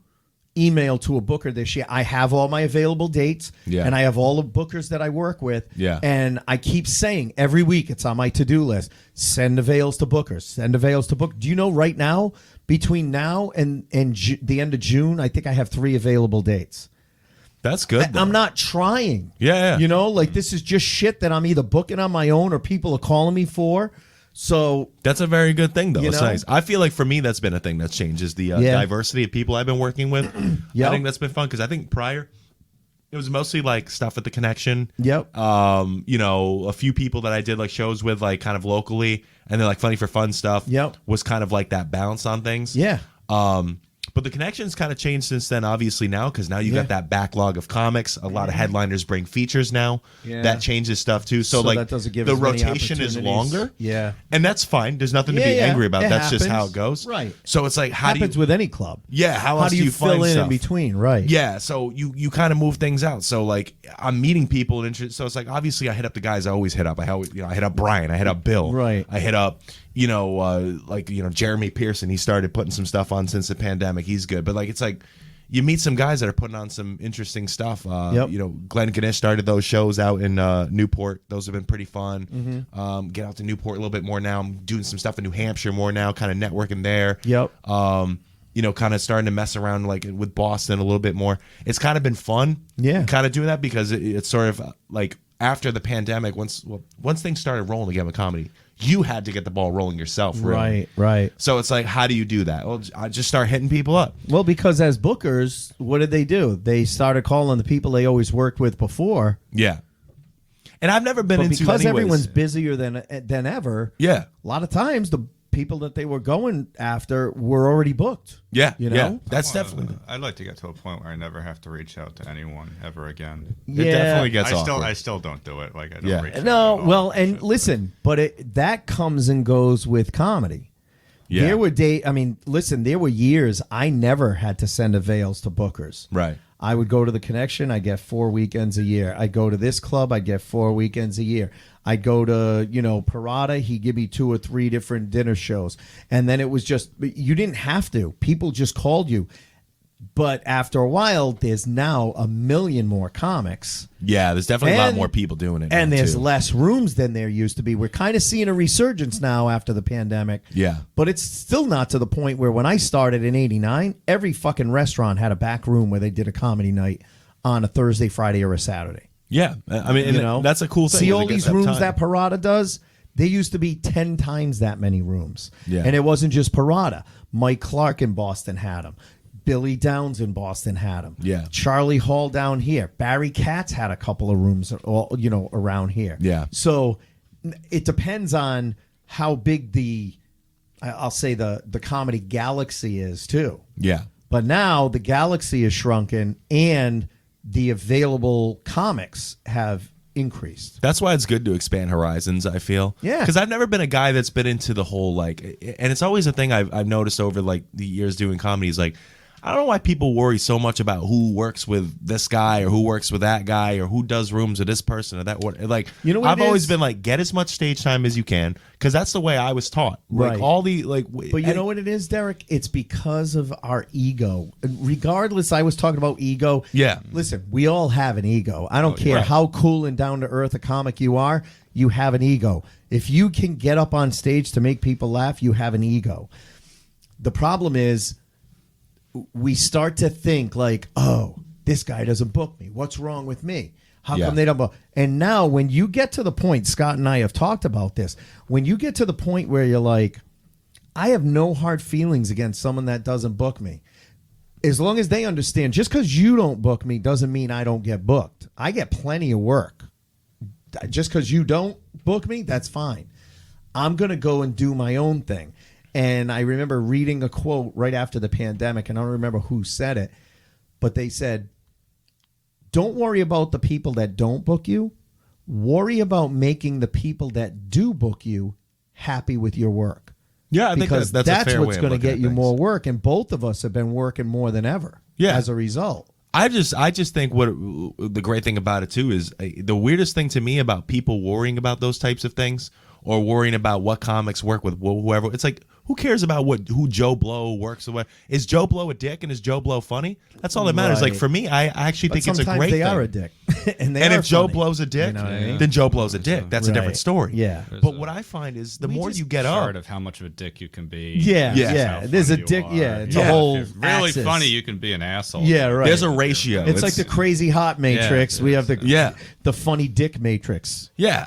email to a booker this year. I have all my available dates, and I have all the bookers that I work with. Yeah. And I keep saying every week it's on my to-do list. Send avails to bookers. Send avails to book. Do you know right now, between now and the end of June, I think I have 3 available dates. That's good. though. I'm not trying. Yeah. You know, like, this is just shit that I'm either booking on my own or people are calling me for. So That's a very good thing, though. You It's know? nice. I feel like for me, that's been a thing that's changed is the diversity of people I've been working with. Yep. I think that's been fun because I think prior it was mostly like stuff at the Connection. Yep. A few people that I did like shows with like kind of locally, and then like Funny for Fun stuff. Yep. Was kind of like that balance on things. Yeah. But the Connection's kind of changed since then, obviously now, because now you got that backlog of comics. A lot of headliners bring features now. Yeah. That changes stuff too. So like that doesn't give the as many rotation is opportunities. longer. Yeah. And that's fine. There's nothing to Yeah, be yeah. angry about. It That's just how happens. it goes. Right. So it's like how Happens do you with any club. Yeah, how How else do you find fill in stuff? between? Right. Yeah, so you kind of move things out. So like I'm meeting people and so it's like obviously I hit up the guys I always hit up. I hit up Brian, I hit up Bill. Right. I hit up Jeremy Pearson. He started putting some stuff on since the pandemic. He's good. But like it's like you meet some guys that are putting on some interesting stuff. Yep. Glenn Ganesh started those shows out in Newport. Those have been pretty fun. Mm-hmm. Get out to Newport a little bit more now. I'm doing some stuff in New Hampshire more now, kind of networking there. Yep. Kind of starting to mess around like with Boston a little bit more. It's kind of been fun. Yeah. Kind of doing that because it's sort of like after the pandemic, once things started rolling again with comedy, you had to get the ball rolling yourself. Really. Right. So it's like, how do you do that? Well, I just start hitting people up. Well, because as bookers, what did they do? They started calling the people they always worked with before. Yeah. And I've never been But into because anyways. everyone's busier than ever. Yeah. A lot of times the people that they were going after were already booked. Yeah, you know, yeah, that's definitely. I'd like to get to a point where I never have to reach out to anyone ever again. It definitely gets awkward. I still don't do it. Like I don't reach out. No, at all. well, and listen, but that comes and goes with comedy. Yeah. There were there were years I never had to send avails to bookers. Right. I would go to the Connection, I get 4 weekends a year. I'd go to this club, I'd get 4 weekends a year. I'd go to, Parada, he'd give me 2 or 3 different dinner shows. And then it was just, you didn't have to. People just called you. But after a while, there's now a million more comics. Yeah, there's definitely a lot more people doing it. And now, there's too. less rooms than there used to be. We're kind of seeing a resurgence now after the pandemic. Yeah. But it's still not to the point where when I started in 89, every fucking restaurant had a back room where they did a comedy night on a Thursday, Friday, or a Saturday. Yeah. I mean, that's a cool thing. See is all it gets these rooms time. that Parada does? There used to be 10 times that many rooms. Yeah. And it wasn't just Parada. Mike Clark in Boston had them. Billy Downs in Boston had them. Yeah. Charlie Hall down here. Barry Katz had a couple of rooms, around here. Yeah. So it depends on how big I'll say the comedy galaxy is too. Yeah. But now the galaxy is shrunken and the available comics have increased. That's why it's good to expand horizons, I feel. Yeah. Because I've never been a guy that's been into the whole, and it's always a thing I've noticed over, the years doing comedy is, I don't know why people worry so much about who works with this guy or who works with that guy or who does rooms with this person or that one. I've always been get as much stage time as you can because that's the way I was taught. Right. But you know what it is, Derek? It's because of our ego. Regardless, I was talking about ego. Yeah. Listen, we all have an ego. I don't care how cool and down to earth a comic you are. You have an ego. If you can get up on stage to make people laugh, you have an ego. The problem is, we start to think oh, this guy doesn't book me. What's wrong with me? How come they don't book? And now when you get to the point, Scott and I have talked about this, when you get to the point where you're I have no hard feelings against someone that doesn't book me. As long as they understand, just because you don't book me doesn't mean I don't get booked. I get plenty of work. Just because you don't book me, that's fine. I'm going to go and do my own thing. And I remember reading a quote right after the pandemic, and I don't remember who said it, but they said, don't worry about the people that don't book you. Worry about making the people that do book you happy with your work. Yeah, I think that's a fair what's way of going to looking get at you things. more work. And both of us have been working more than ever as a result. I just think what the great thing about it too is the weirdest thing to me about people worrying about those types of things or worrying about what comics work with whoever. It's who cares about who Joe Blow works with? Is Joe Blow a dick and is Joe Blow funny? That's all that matters. Right. For me, I actually think it's a sometimes great they thing. are a dick. and if Joe funny. Blow's a dick, You know what I mean? then Joe Blow's a dick. That's a different Right. story. Yeah. But what I find is the more you get up, Part of how much of a dick you can be. Yeah. How There's a funny you dick. are. Yeah. It's a whole If you're really axis. funny, you can be an asshole. Yeah, right. there's a ratio. It's like the crazy hot matrix. We have the funny dick matrix. Yeah,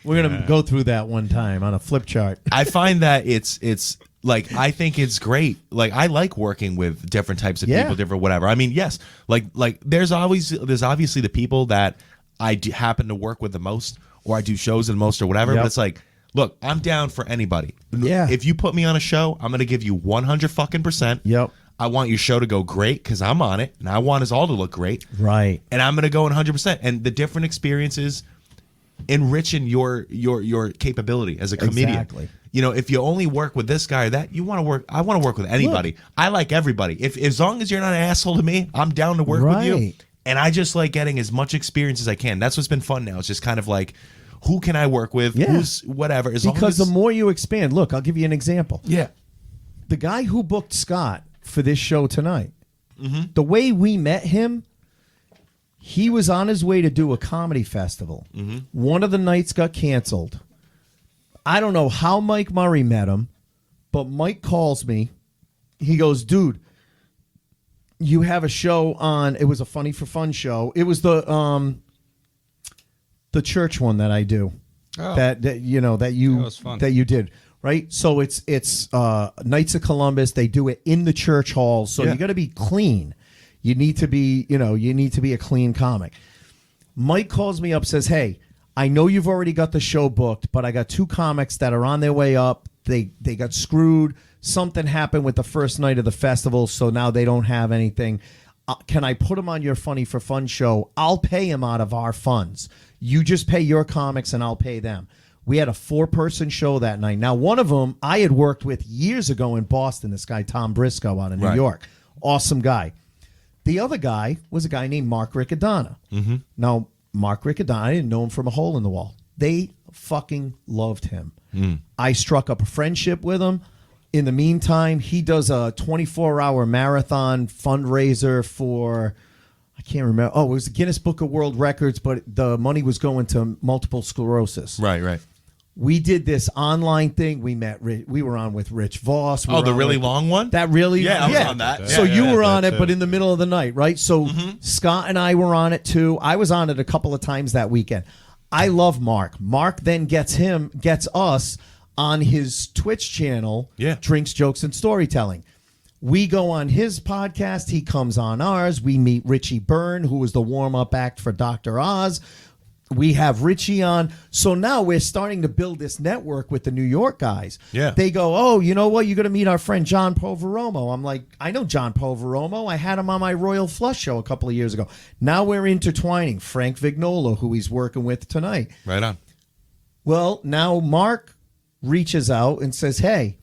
We're gonna go through that one time on a flip chart. I find that it's I think it's great. I like working with different types of people, different whatever. I mean, yes, there's obviously the people that I happen to work with the most, or I do shows the most, or whatever. Yep. But it's look, I'm down for anybody. Yeah. If you put me on a show, I'm gonna give you 100%. Yep. I want your show to go great because I'm on it, and I want us all to look great. Right. And I'm gonna go 100%. And the different experiences enriching your capability as a comedian. Exactly. If you only work with this guy or that, I want to work with anybody. I like everybody. If as long as you're not an asshole to me, I'm down to work with you. Right. And I just like getting as much experience as I can. That's what's been fun now. It's just kind of who can I work with? Yeah. Who's whatever. Because the more you expand, look, I'll give you an example. Yeah. The guy who booked Scott for this show tonight, Mm-hmm. the way we met him, he was on his way to do a comedy festival. Mm-hmm. One of the nights got canceled. I don't know how Mike Murray met him, but Mike calls me. He goes, dude, you have a show on. It was a Funny for Fun show. It was the church one that I do. Oh. That was fun. you did. Right? So it's Knights of Columbus. They do it in the church hall. So you got to be clean. You need to be a clean comic. Mike calls me up, says, hey, I know you've already got the show booked, but I got 2 comics that are on their way up they got screwed. Something happened with the first night of the festival, so now they don't have anything. Can I put him on your Funny for Fun show? I'll pay him out of our funds. You just pay your comics and I'll pay them. We had a 4-person show that night. Now, one of them I had worked with years ago in Boston, this guy Tom Briscoe out of New York. Awesome guy. The other guy was a guy named Mark Riccadonna. Now, Mark Riccadonna, I didn't know him from a hole in the wall. They fucking loved him. I struck up a friendship with him. In the meantime, he does a 24-hour marathon fundraiser for, I can't remember. Oh, it was the Guinness Book of World Records, but the money was going to multiple sclerosis. Right. We did this online thing. We were on with Rich Voss. The really long one? That really? Yeah, I was on that. So Yeah, you were on it, too. but in the middle of the night, right? So Scott and I were on it too. I was on it a couple of times that weekend. I love Mark. Mark then gets us on his Twitch channel, Drinks, Jokes, and Storytelling. We go on his podcast. He comes on ours. We meet Richie Byrne, who was the warm-up act for Dr. Oz. We have Richie on. So now we're starting to build this network with the New York guys. Yeah. They go, oh, you know what? You're going to meet our friend John Poveromo. I'm like, I know John Poveromo. I had him on my Royal Flush show a couple of years ago. Now we're intertwining. Frank Vignola, who he's working with tonight. Right on. Well, now Mark reaches out and says, hey,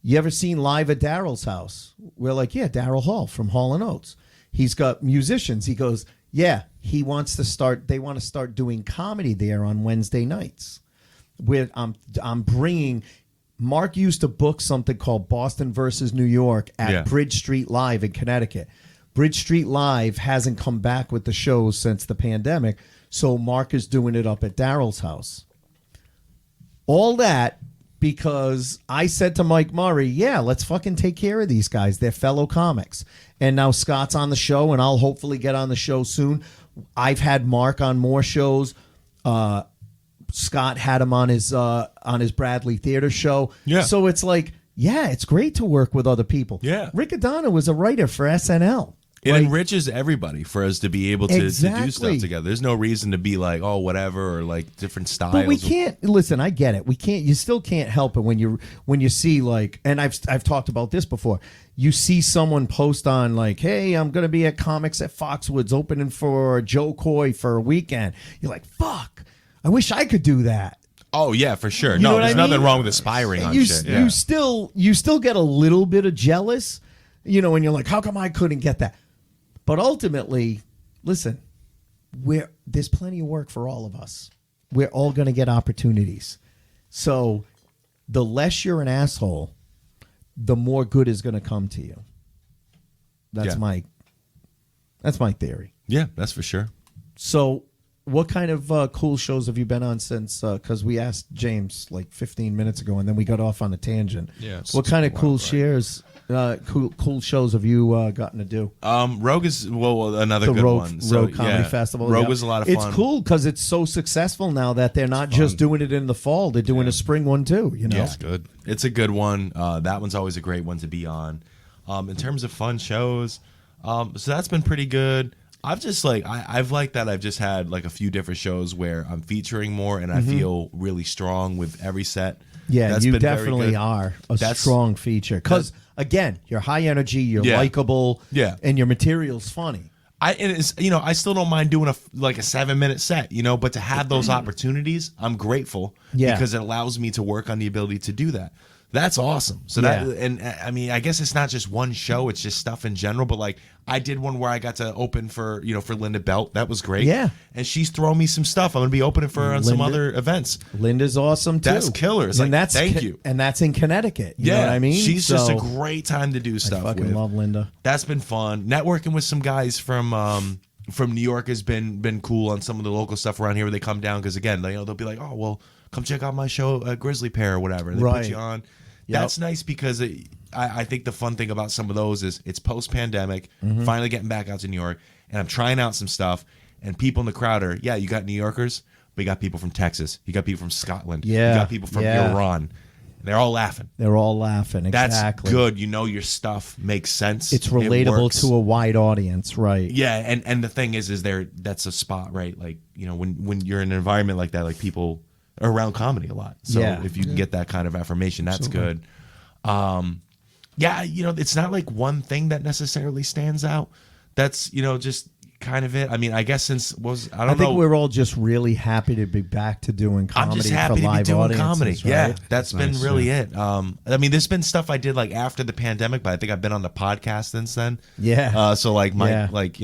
you ever seen Live at Daryl's house? We're like, yeah, Daryl Hall from Hall & Oates. He's got musicians. He goes, yeah, they want to start doing comedy there on Wednesday nights. I'm bringing, Mark used to book something called Boston versus New York at Bridge Street Live in Connecticut. Bridge Street Live hasn't come back with the shows since the pandemic, so Mark is doing it up at Daryl's house. All that because I said to Mike Murray, yeah, let's fucking take care of these guys. They're fellow comics. And now Scott's on the show, and I'll hopefully get on the show soon. I've had Mark on more shows. Scott had him on his Bradley Theater show. Yeah. So it's like, yeah, it's great to work with other people. Yeah. Riccadonna was a writer for SNL. It enriches everybody for us to be able to do stuff together. There's no reason to be like, oh, whatever, or like different styles. But we can't listen. I get it. We can't. You still can't help it when you see like, and I've talked about this before. You see someone post on like, hey, I'm going to be at Comics at Foxwoods opening for Joe Coy for a weekend. You're like, fuck, I wish I could do that. Oh yeah, for sure. You know No, what there's I mean? nothing wrong with aspiring on shit. Yeah. You still get a little bit of jealous, and you're like, how come I couldn't get that? But ultimately, listen, there's plenty of work for all of us. We're all going to get opportunities. So the less you're an asshole, the more good is going to come to you. That's my theory. Yeah, that's for sure. So what kind of cool shows have you been on since, because we asked James like 15 minutes ago and then we got off on a tangent. Yeah. What kind of cool shows have you gotten to do? Rogue is another the good Rogue, one. So, Rogue Comedy Festival. Rogue was a lot of fun. It's cool because it's so successful now that they're not just doing it in the fall; they're doing a spring one too. Yeah, it's good. It's a good one. That one's always a great one to be on. In terms of fun shows, so that's been pretty good. I've just I've liked that I've just had like a few different shows where I'm featuring more and I feel really strong with every set. Yeah, that's you definitely are a strong feature because again, you're high energy, you're likable, and your material's funny. I still don't mind doing a 7-minute set, but to have those opportunities, I'm grateful because it allows me to work on the ability to do that. That's awesome. So I mean, I guess it's not just one show; it's just stuff in general. But like, I did one where I got to open for Linda Belt. That was great. Yeah, and she's throwing me some stuff. I'm gonna be opening for her on some other events. Linda's awesome too. That's killer. It's thank you. And that's in Connecticut. You know what I mean? She's just a great time to do stuff. I fucking love Linda. That's been fun. Networking with some guys from New York has been cool on some of the local stuff around here where they come down because again, they'll be like, oh well, come check out my show, Grizzly Pear or whatever. And they put you on. Yep. That's nice because I think the fun thing about some of those is it's post-pandemic, finally getting back out to New York, and I'm trying out some stuff, and people in the crowd are, you got New Yorkers, but you got people from Texas, you got people from Scotland, you got people from Iran. They're all laughing. Exactly. That's good. Your stuff makes sense. It's relatable to a wide audience, right? Yeah, and the thing is that's a spot, right? Like, when you're in an environment like that, like people around comedy a lot. So Yeah. if you can get that kind of affirmation, that's good. Yeah, it's not like one thing that necessarily stands out. That's, just kind of it. I mean, I guess I don't know. think we're all just really happy to be back to doing comedy. I'm just happy for to be live doing audiences, comedy. right? Yeah, that's been nice, really it. I mean, there's been stuff I did like after the pandemic, but I think I've been on the podcast since then. Yeah. So like Mike, Yeah. like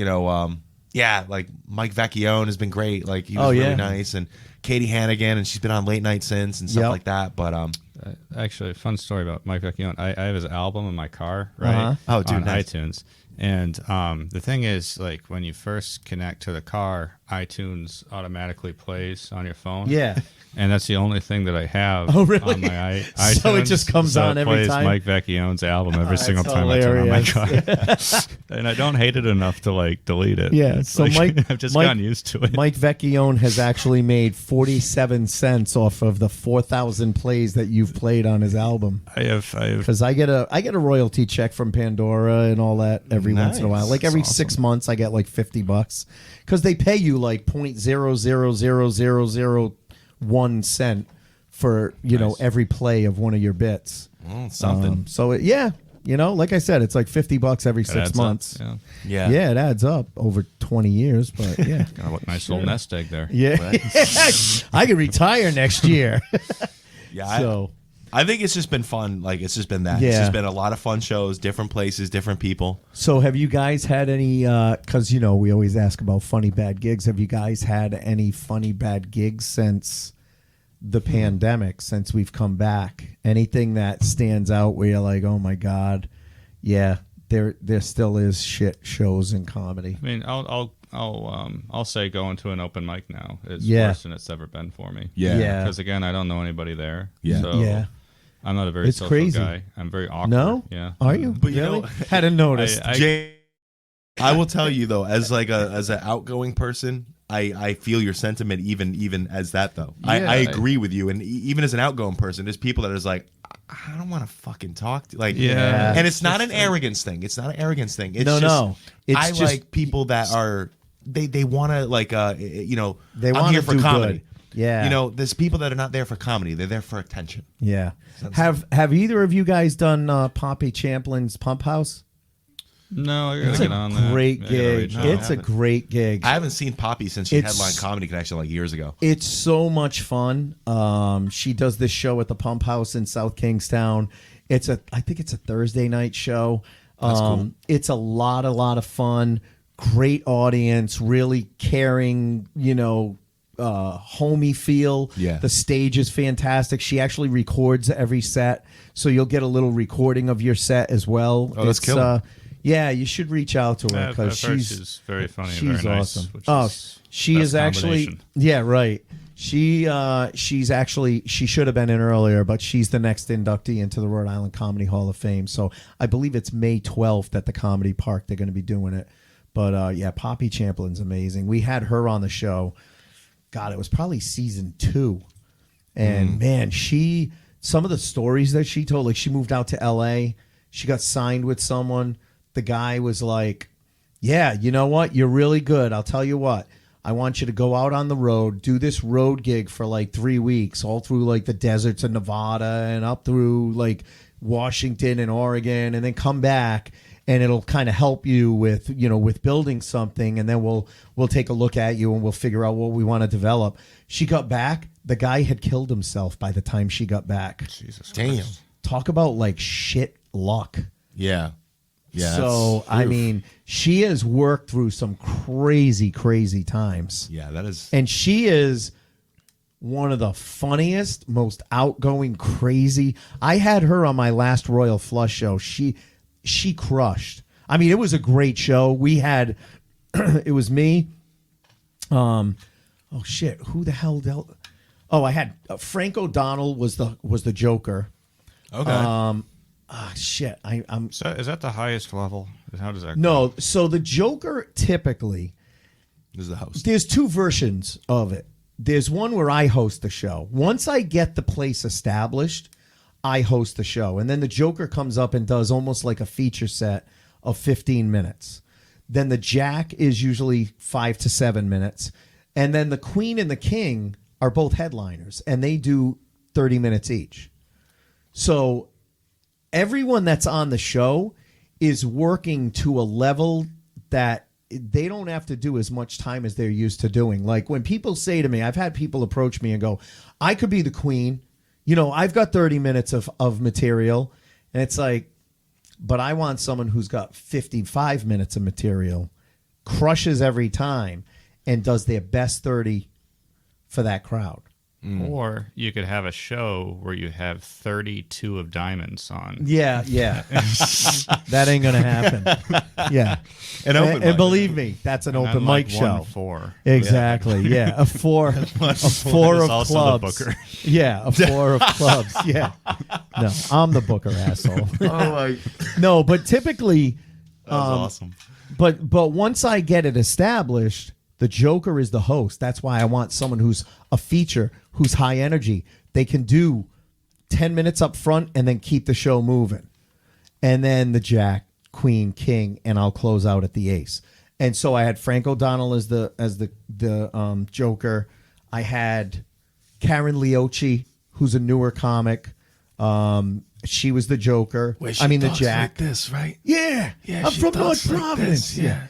like Mike Vecchione has been great. Like he was Oh, yeah. really nice, and Katie Hannigan, and she's been on Late Night since and stuff Yep. like that. But Actually, a fun story about Mike Vecchione. I have his album in my car, right? Uh-huh. Oh, dude, on nice. iTunes. And the thing is, like, when you first connect to the car, iTunes automatically plays on your phone. Yeah. And that's the only thing that I have Oh, really? on my iTunes. So it just comes on it every plays time? Mike Vecchione's album every That's single time I turn on my hilarious. car. And I don't hate it enough to, like, delete it. Yeah, It's so like, Mike- I've just Mike- gotten used to it. Mike Vecchione has actually made 47 cents off of the 4,000 plays that you've played on his album. I have Because I get a royalty check from Pandora and all that every once in a while. Like every That's 6 months, I get like $50 because they pay you like 0.0000001 cent for every play of one of your bits. something. Like I said, it's like $50 every it 6 adds up, months. Yeah. Yeah. It adds up over 20 years, but yeah. Got a nice little nest egg there. Yeah. I could retire next year. Yeah. So I think it's just been fun. Like it's just been that. Yeah. It's just been a lot of fun shows, different places, different people. So have you guys had any, because, we always ask about funny bad gigs. Have you guys had any funny bad gigs since the pandemic, since we've come back? Anything that stands out where you're like, oh, my God, yeah, there still is shit shows in comedy? I mean, I'll say going to an open mic now is Yeah. worse than it's ever been for me. Yeah. Yeah. Because again, I don't know anybody there. Yeah. So Yeah. I'm not a very It's social crazy. guy. I'm very awkward. No? Yeah. Are you? But you really? know- Hadn't noticed. I will tell you though, as an outgoing person, I feel your sentiment even as that though. I agree with you, and even as an outgoing person, there's people that is like, I don't want to fucking talk to like, Yeah. and it's not an arrogance thing. It's not an arrogance thing. It's No, just, no. It's I just- like people that are they want to like They I'm wanna here for do comedy. good. Yeah. There's people that are not there for comity. They're there for attention. Yeah. Have either of you guys done Poppy Champlin's Pump House? No, I gotta It's get a on that. great I gotta gig. reach out. It's a great gig. I haven't seen Poppy since she It's- headlined Comedy Connection like years ago. It's so much fun. She does this show at the Pump House in South Kingstown. I think it's a Thursday night show. Cool. It's a lot of fun. Great audience, really caring, homey feel. Yeah. The stage is fantastic. She actually records every set, so you'll get a little recording of your set as well. Oh, that's killer. Yeah, you should reach out to her I've because heard she's she's very funny and she's very nice. awesome. Which Oh, is she best is actually combination. right. She's actually she should have been in earlier, but she's the next inductee into the Rhode Island Comedy Hall of Fame. So I believe it's May 12th at the Comedy Park. They're going to be doing it. But yeah, Poppy Champlin's amazing. We had her on the show. God, it was probably season 2, and man, some of the stories that she told, like she moved out to L.A. She got signed with someone. The guy was like, yeah, you know what? You're really good. I'll tell you what. I want you to go out on the road, do this road gig for like 3 weeks, all through like the deserts of Nevada and up through like Washington and Oregon, and then come back, and it'll kind of help you with, with building something, and then we'll take a look at you and we'll figure out what we want to develop. She got back. The guy had killed himself by the time she got back. Jesus Damn. Christ. Talk about like shit luck. Yeah. Yeah. So, that's- I oof. mean, she has worked through some crazy, crazy times. Yeah, that is. And she is one of the funniest, most outgoing, crazy. I had her on my last Royal Flush show. She crushed. I mean, it was a great show. We had, it was me. Oh shit! Who the hell dealt? Oh, I had Frank O'Donnell was the Joker. Okay. Shit! I'm So is that the highest level? How does that? no. So the Joker typically. This is the host. There's two versions of it. There's one where I host the show. Once I get the place established, I host the show. And then the Joker comes up and does almost like a feature set of 15 minutes. Then the Jack is usually 5 to 7 minutes. And then the Queen and the King are both headliners, and they do 30 minutes each. So everyone that's on the show is working to a level that they don't have to do as much time as they're used to doing. Like when people say to me, I've had people approach me and go, I could be the queen. You know, I've got 30 minutes of material. And it's like, but I want someone who's got 55 minutes of material, crushes every time, and does their best 30 for that crowd. Or you could have a show where you have 32 of diamonds on. Yeah. That ain't going to happen. Yeah. And believe me, that's an open mic show. 4. Exactly. Yeah. A four of clubs. Yeah. A 4 of clubs. Yeah. No, I'm the booker, asshole. No, but typically. That was awesome. But once I get it established, the Joker is the host. That's why I want someone who's a feature, who's high energy. They can do 10 minutes up front and then keep the show moving. And then the Jack, Queen, King, and I'll close out at the Ace. And so I had Frank O'Donnell as the Joker. I had Karen Leochi, who's a newer comic. She was the Joker. The Jack. Like this, right? Yeah. I'm she from talks North like Providence. this, yeah.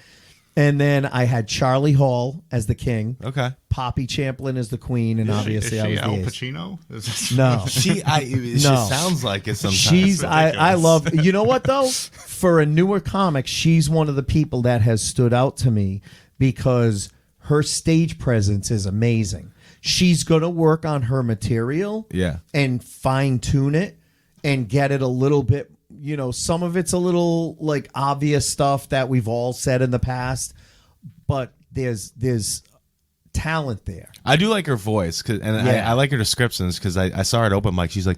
And then I had Charlie Hall as the King. Okay. Poppy Champlin as the Queen, and obviously Is I she was Al the Ace. Pacino? No. It just sounds like it sometimes. She's I love. You know what though? For a newer comic, she's one of the people that has stood out to me because her stage presence is amazing. She's gonna work on her material, and fine tune it and get it a little bit. You know, some of it's a little like obvious stuff that we've all said in the past, but there's talent there. I do like her voice, I like her descriptions because I saw her at open mic. She's like,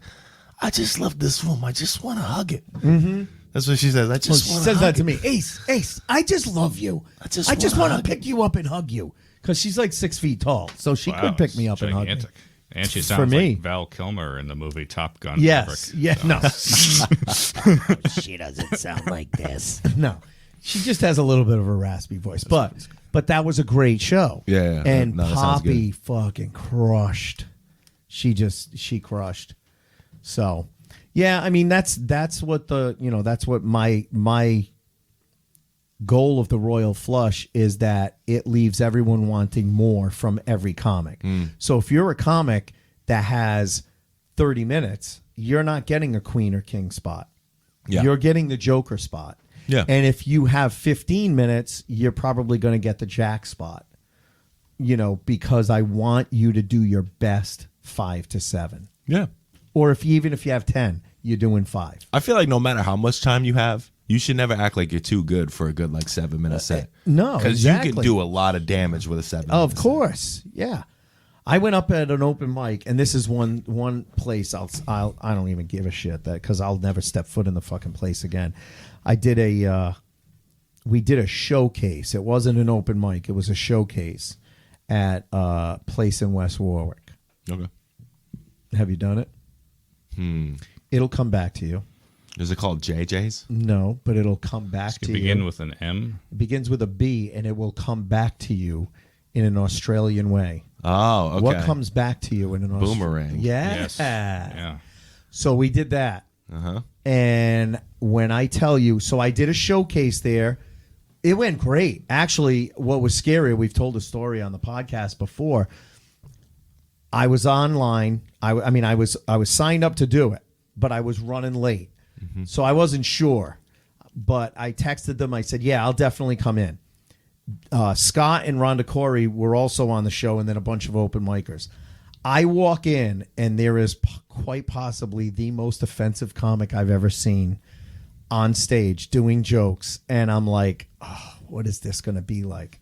I just love this room. I just want to hug it. Mm-hmm. That's what she says. She says that to me. Ace, I just love you. I just want to pick you up and hug you. Because she's like 6 feet tall, so she could pick me up and hug me. And she sounds like Val Kilmer in the movie Top Gun. Yes. Maverick, Yeah. so. No. She doesn't sound like this. No. She just has a little bit of a raspy voice. But that was a great show. Yeah. And that sounds Poppy good. fucking crushed. She crushed. So, yeah, I mean that's what that's what my goal of the Royal Flush is, that it leaves everyone wanting more from every comic. So if you're a comic that has 30 minutes, you're not getting a Queen or King spot. Yeah. You're getting the Joker spot. Yeah. And if you have 15 minutes, you're probably going to get the Jack spot. You know, because I want you to do your best 5 to 7. Yeah. Or even if you have 10, you're doing 5. I feel like no matter how much time you have, you should never act like you're too good for a good 7-minute set. No, because exactly. you can do a lot of damage with a 7-minute Of set. course, yeah. I went up at an open mic, and this is one place I don't even give a shit that, because I'll never step foot in the fucking place again. We did a showcase. It wasn't an open mic. It was a showcase at a place in West Warwick. Okay. Have you done it? It'll come back to you. Is it called JJ's? No, but it'll come back to you. Begin with an M? It begins with a B, and it will come back to you in an Australian way. Oh, okay. What comes back to you in an Boomerang. Yeah. Yes. Yeah. So we did that. Uh-huh. And when I tell you, so I did a showcase there. It went great. Actually, what was scary, we've told a story on the podcast before. I was online. I was signed up to do it, but I was running late. So I wasn't sure, but I texted them. I said, yeah, I'll definitely come in. Scott and Rhonda Corey were also on the show, and then a bunch of open micers. I walk in, and there is quite possibly the most offensive comic I've ever seen on stage doing jokes. And I'm like, oh, what is this going to be like?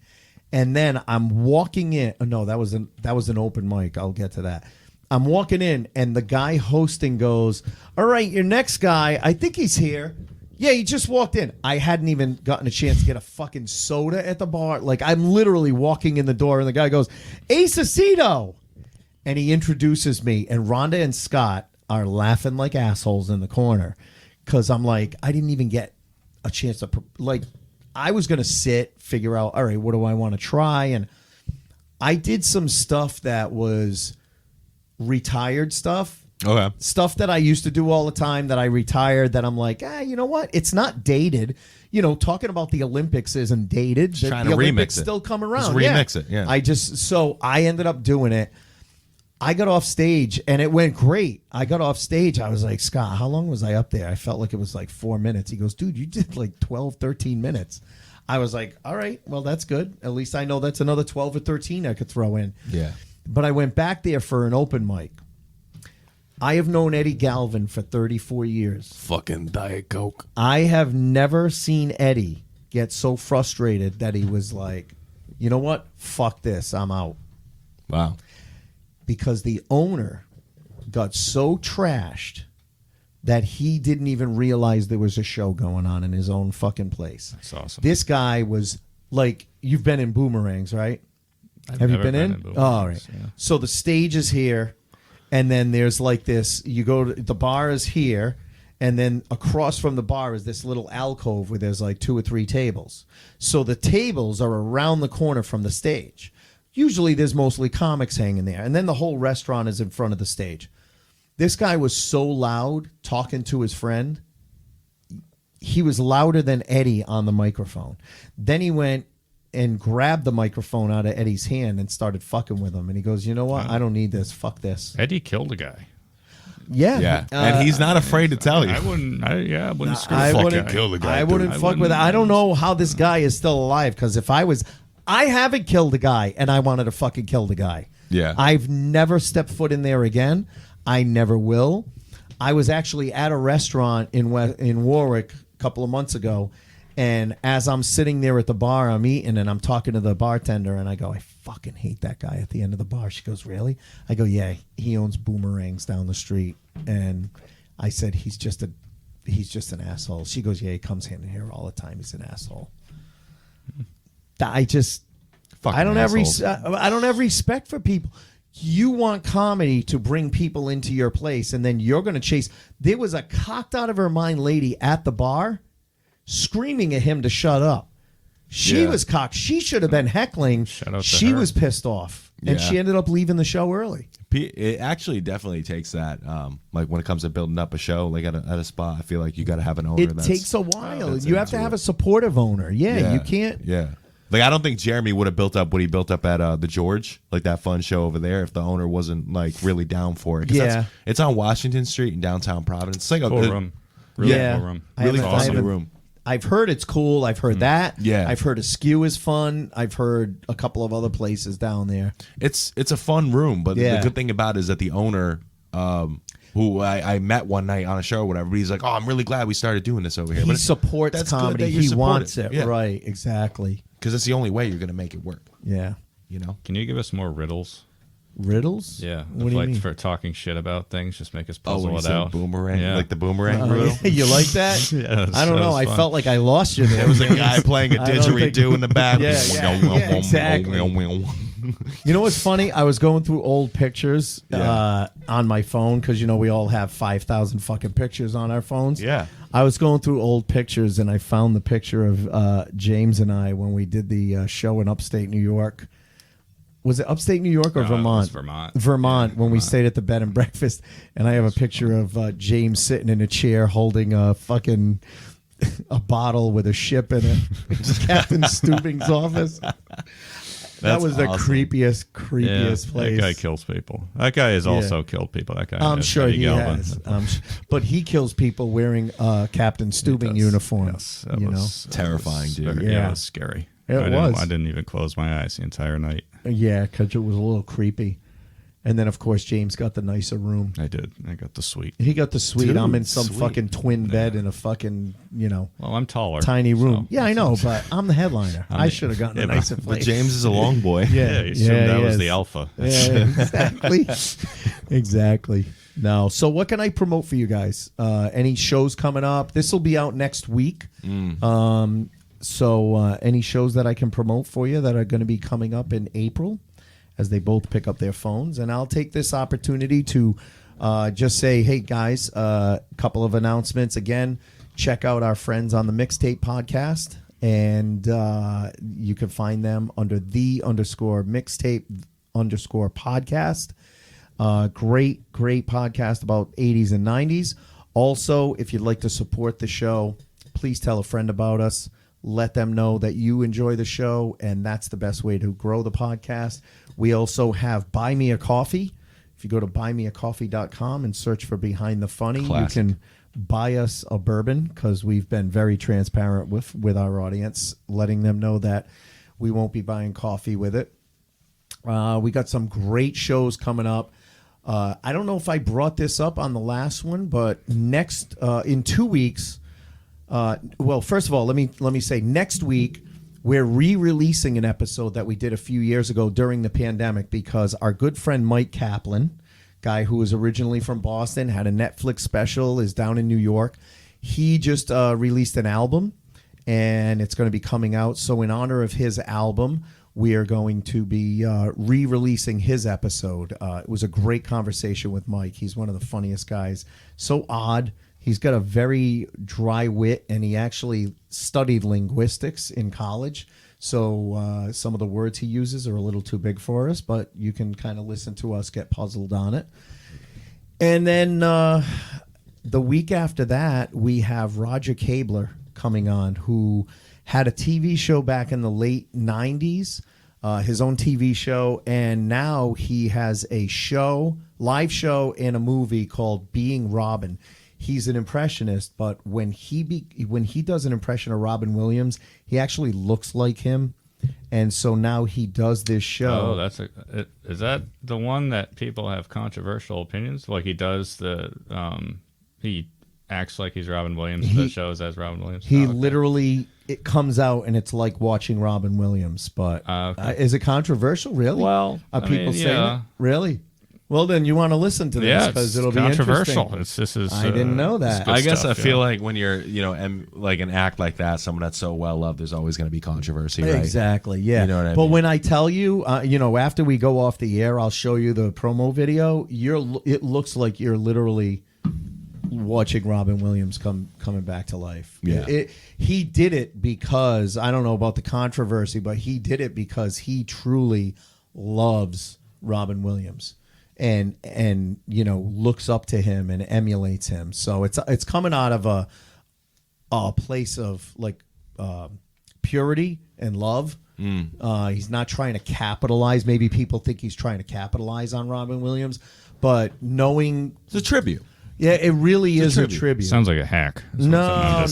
And then I'm walking in. Oh, no, that was an open mic. I'll get to that. I'm walking in, and the guy hosting goes, all right, your next guy, I think he's here. Yeah, he just walked in. I hadn't even gotten a chance to get a fucking soda at the bar. Like, I'm literally walking in the door, and the guy goes, Ace Aceto. And he introduces me, and Rhonda and Scott are laughing like assholes in the corner because I'm like, I didn't even get a chance to, I was going to sit, figure out, all right, what do I want to try? And I did some stuff that was retired stuff. Okay. Stuff that I used to do all the time that I retired that I'm like, you know what? It's not dated. Talking about the Olympics isn't dated. The trying to Olympics remix it. still come around. Just remix it, yeah. I ended up doing it. I got off stage and it went great. I got off stage. I was like, Scott, how long was I up there? I felt like it was like 4 minutes. He goes, dude, you did like 12, 13 minutes. I was like, all right, well, that's good. At least I know that's another 12 or 13 I could throw in. Yeah. But I went back there for an open mic. I have known Eddie Galvin for 34 years. Fucking Diet Coke. I have never seen Eddie get so frustrated that he was like, you know what? Fuck this. I'm out. Wow. Because the owner got so trashed that he didn't even realize there was a show going on in his own fucking place. That's awesome. This guy was like, you've been in Boomerangs, right? Have you been in? Oh, all right. Yeah. So the stage is here, and then there's like this, you go to, the bar is here, and then across from the bar is this little alcove where there's like 2 or 3 tables. So the tables are around the corner from the stage. Usually there's mostly comics hanging there. And then the whole restaurant is in front of the stage. This guy was so loud talking to his friend. He was louder than Eddie on the microphone. Then he went and grabbed the microphone out of Eddie's hand and started fucking with him. And he goes, you know what? I don't need this. Fuck this. Eddie killed a guy. Yeah. Yeah. And he's not afraid to tell you. I wouldn't screw I fuck wouldn't guy. kill the guy. I wouldn't fuck with it. I don't know how this guy is still alive, because if I haven't killed a guy and I wanted to fucking kill the guy. Yeah. I've never stepped foot in there again. I never will. I was actually at a restaurant in Warwick a couple of months ago, and as I'm sitting there at the bar, I'm eating and I'm talking to the bartender, and I go, I fucking hate that guy at the end of the bar. She goes, really? I go, yeah, he owns Boomerangs down the street. And I said, he's just an asshole. She goes, yeah, he comes in here all the time. He's an asshole. I don't have respect for people. You want comedy to bring people into your place, and then you're going to chase. There was a cocked out of her mind lady at the bar screaming at him to shut up. She was cocked. She should have been heckling. Shout out to She her. was pissed off, and Yeah. she ended up leaving the show early. It actually definitely takes that. Like when it comes to building up a show, like at a spot, I feel like you got to have an owner. It takes a while. that's You have to into have it. a supportive owner. Yeah, you can't. Yeah. Like I don't think Jeremy would have built up what he built up at the George, like that fun show over there, if the owner wasn't like really down for it. 'Cause Yeah. it's on Washington Street in downtown Providence. It's like a Cool good room. Really Yeah. cool room. really I awesome haven't- room. I've heard it's cool. I've heard that. Yeah. I've heard Askew is fun. I've heard a couple of other places down there. It's a fun room, but Yeah. the good thing about it is that the owner, who I met one night on a show or whatever, he's like, "Oh, I'm really glad we started doing this over here." He But supports that's good comedy. that you He support wants it. Yeah. Right. Exactly. because it's the only way you're going to make it work. Yeah. You know. Can you give us more riddles? Riddles? Yeah. What do you like mean? for talking shit about things, just make us Oh, puzzle when you it said out. boomerang, Yeah. like the boomerang riddle. You like that? Yeah, I don't that know. was I fun. fell like I lost you there. There was a guy playing a I don't think- didgeridoo in the back. Yeah, exactly. You know what's funny? I was going through old pictures on my phone because, you know, we all have 5,000 fucking pictures on our phones. Yeah. I was going through old pictures and I found the picture of James and I when we did the show in upstate New York. Was it upstate New York or No, it Vermont? was Vermont. Vermont, Yeah, when we Vermont. stayed at the bed and breakfast. And I have a picture of James sitting in a chair holding a fucking a bottle with a ship in it. It's Captain Stubing's office. That was the awesome. creepiest Yeah, place. that guy kills people. That guy has also killed people. That guy. I'm is sure Eddie he Galvin. has. But he kills people wearing Captain Stubing He does. uniform. Yes, that you was Terrifying, dude. very- Yeah. it was scary. It I was. didn't even close my eyes the entire night. know? Yeah, because it was a little creepy. And then, of course, James got the nicer room. I did. I got the suite. He got the suite. Dude, I'm in some sweet. fucking twin bed in a fucking, Well, I'm taller. tiny room. so- Yeah, I know, but I'm the headliner. I mean, should have gotten yeah, a but- nicer But place. James is a long boy. Yeah, you assumed that he was is. the alpha. Yeah, exactly. Exactly. No. So what can I promote for you guys? Any shows coming up? This will be out next week. So any shows that I can promote for you that are going to be coming up in April as they both pick up their phones. And I'll take this opportunity to just say, hey, guys, a couple of announcements. Again, check out our friends on the Mixtape Podcast. And you can find them under _mixtape_podcast. Great podcast about 80s and 90s. Also, if you'd like to support the show, please tell a friend about us. Let them know that you enjoy the show, and that's the best way to grow the podcast. We also have Buy Me a Coffee. If you go to buymeacoffee.com and search for Behind the Funny, Classic. you can buy us a bourbon, because we've been very transparent with our audience, letting them know that we won't be buying coffee with it. We got some great shows coming up. I don't know if I brought this up on the last one, but next in 2 weeks. Well, first of all, let me say next week we're re-releasing an episode that we did a few years ago during the pandemic, because our good friend Mike Kaplan, guy who was originally from Boston, had a Netflix special, is down in New York. He just released an album, and it's going to be coming out. So in honor of his album, we are going to be re-releasing his episode. It was a great conversation with Mike. He's one of the funniest guys. So odd. He's got a very dry wit, and he actually studied linguistics in college. So some of the words he uses are a little too big for us, but you can kind of listen to us get puzzled on it. And then the week after that, we have Roger Kabler coming on, who had a TV show back in the late 90s, his own TV show, and now he has a show, live show, and a movie called Being Robin. He's an impressionist, but when he does an impression of Robin Williams, he actually looks like him, and so now he does this show. Oh, is that the one that people have controversial opinions? Like he does he acts like he's Robin Williams, but shows as Robin Williams. He literally, it comes out and it's like watching Robin Williams. But is it controversial? Really? Well, are people saying it? Really? Well, then you want to listen to this, because it'll be controversial. Interesting. I didn't know that. I guess I feel like when you're, like an act like that, someone that's so well loved, there's always going to be controversy, right? Exactly. Yeah. You know what I but mean? when I tell you, after we go off the air, I'll show you the promo video. It looks like you're literally watching Robin Williams coming back to life. Yeah. He did it because, I don't know about the controversy, but he did it because he truly loves Robin Williams. And looks up to him and emulates him. So it's coming out of a place of like purity and love. He's not trying to capitalize. Maybe people think he's trying to capitalize on Robin Williams, but knowing it's a tribute. Yeah, it really is a tribute. Sounds like a hack. No.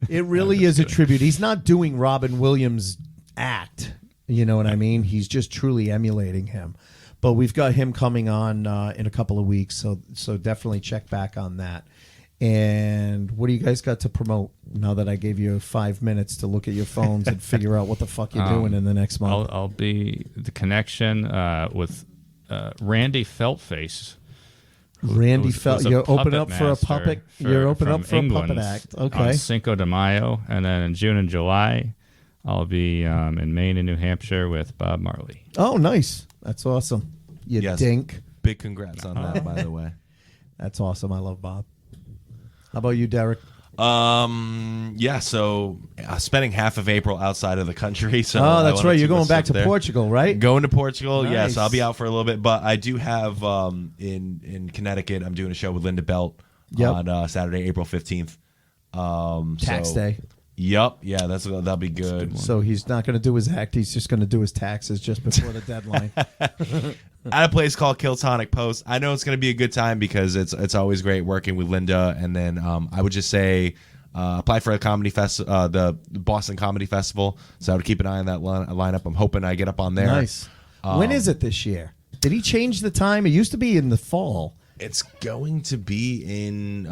It really is a tribute. He's not doing Robin Williams' act. You know what I mean? He's just truly emulating him. But we've got him coming on in a couple of weeks, so definitely check back on that. And what do you guys got to promote now that I gave you 5 minutes to look at your phones and figure out what the fuck you're doing in the next month? I'll be the connection with Randy Feltface. Randy Felt. You're opening up for a puppet. You're opening up for England a puppet act. Okay. On Cinco de Mayo, and then in June and July, I'll be in Maine and New Hampshire with Bob Marley. Oh, nice. That's awesome. You dink. Big congrats on that, by the way. That's awesome. I love Bob. How about you, Derrick? So spending half of April outside of the country. So that's right. You're going back to Portugal, right? Going to Portugal, nice. Yes. I'll be out for a little bit, but I do have in Connecticut. I'm doing a show with Linda Belt on Saturday, April 15th. Tax day. Yep. Yeah, that'll be good. So he's not going to do his act. He's just going to do his taxes just before the deadline. At a place called Kiltonic Post. I know it's going to be a good time because it's always great working with Linda. And then I would just say apply for a comedy the Boston Comedy Festival. So I would keep an eye on that lineup. I'm hoping I get up on there. Nice. When is it this year? Did he change the time? It used to be in the fall. It's going to be in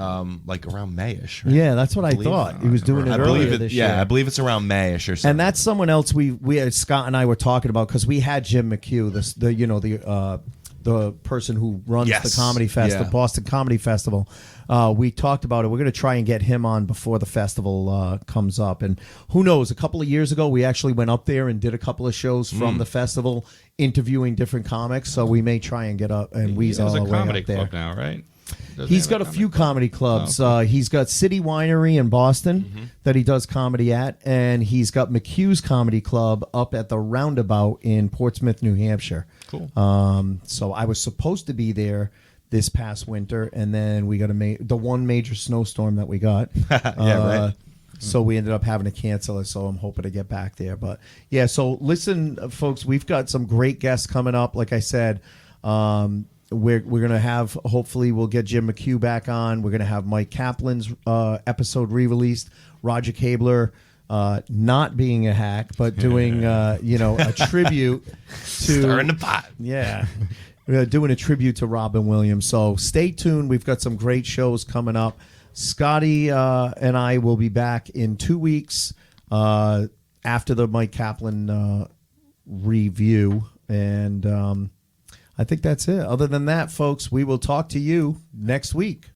like around Mayish. Right? Yeah, that's what I thought. He was doing it earlier this year. Yeah, I believe it's around Mayish or something. And that's someone else we Scott and I were talking about, because we had Jim McHugh, the person who runs the comedy festival, Boston Comedy Festival. We talked about it. We're going to try and get him on before the festival comes up. And who knows? A couple of years ago, we actually went up there and did a couple of shows from the festival, interviewing different comics. So we may try and get up and weasel our way up there. There's a comedy club now, right? Does he He's have got a comedy few club? comedy clubs. Oh, He's got City Winery in Boston that he does comedy at, and he's got McHugh's Comedy Club up at the Roundabout in Portsmouth, New Hampshire. Cool. So I was supposed to be there this past winter, and then we got the one major snowstorm that we got. Right. So we ended up having to cancel it. So I'm hoping to get back there. But yeah, so listen, folks, we've got some great guests coming up. Like I said, we're gonna have, hopefully we'll get Jim McHugh back on. We're gonna have Mike Kaplan's episode re-released. Roger Cabler, not being a hack, but doing a tribute to Stirring the pot. Yeah. We're doing a tribute to Robin Williams. So stay tuned. We've got some great shows coming up. Scotty and I will be back in 2 weeks after the Mike Kaplan review. And I think that's it. Other than that, folks, we will talk to you next week.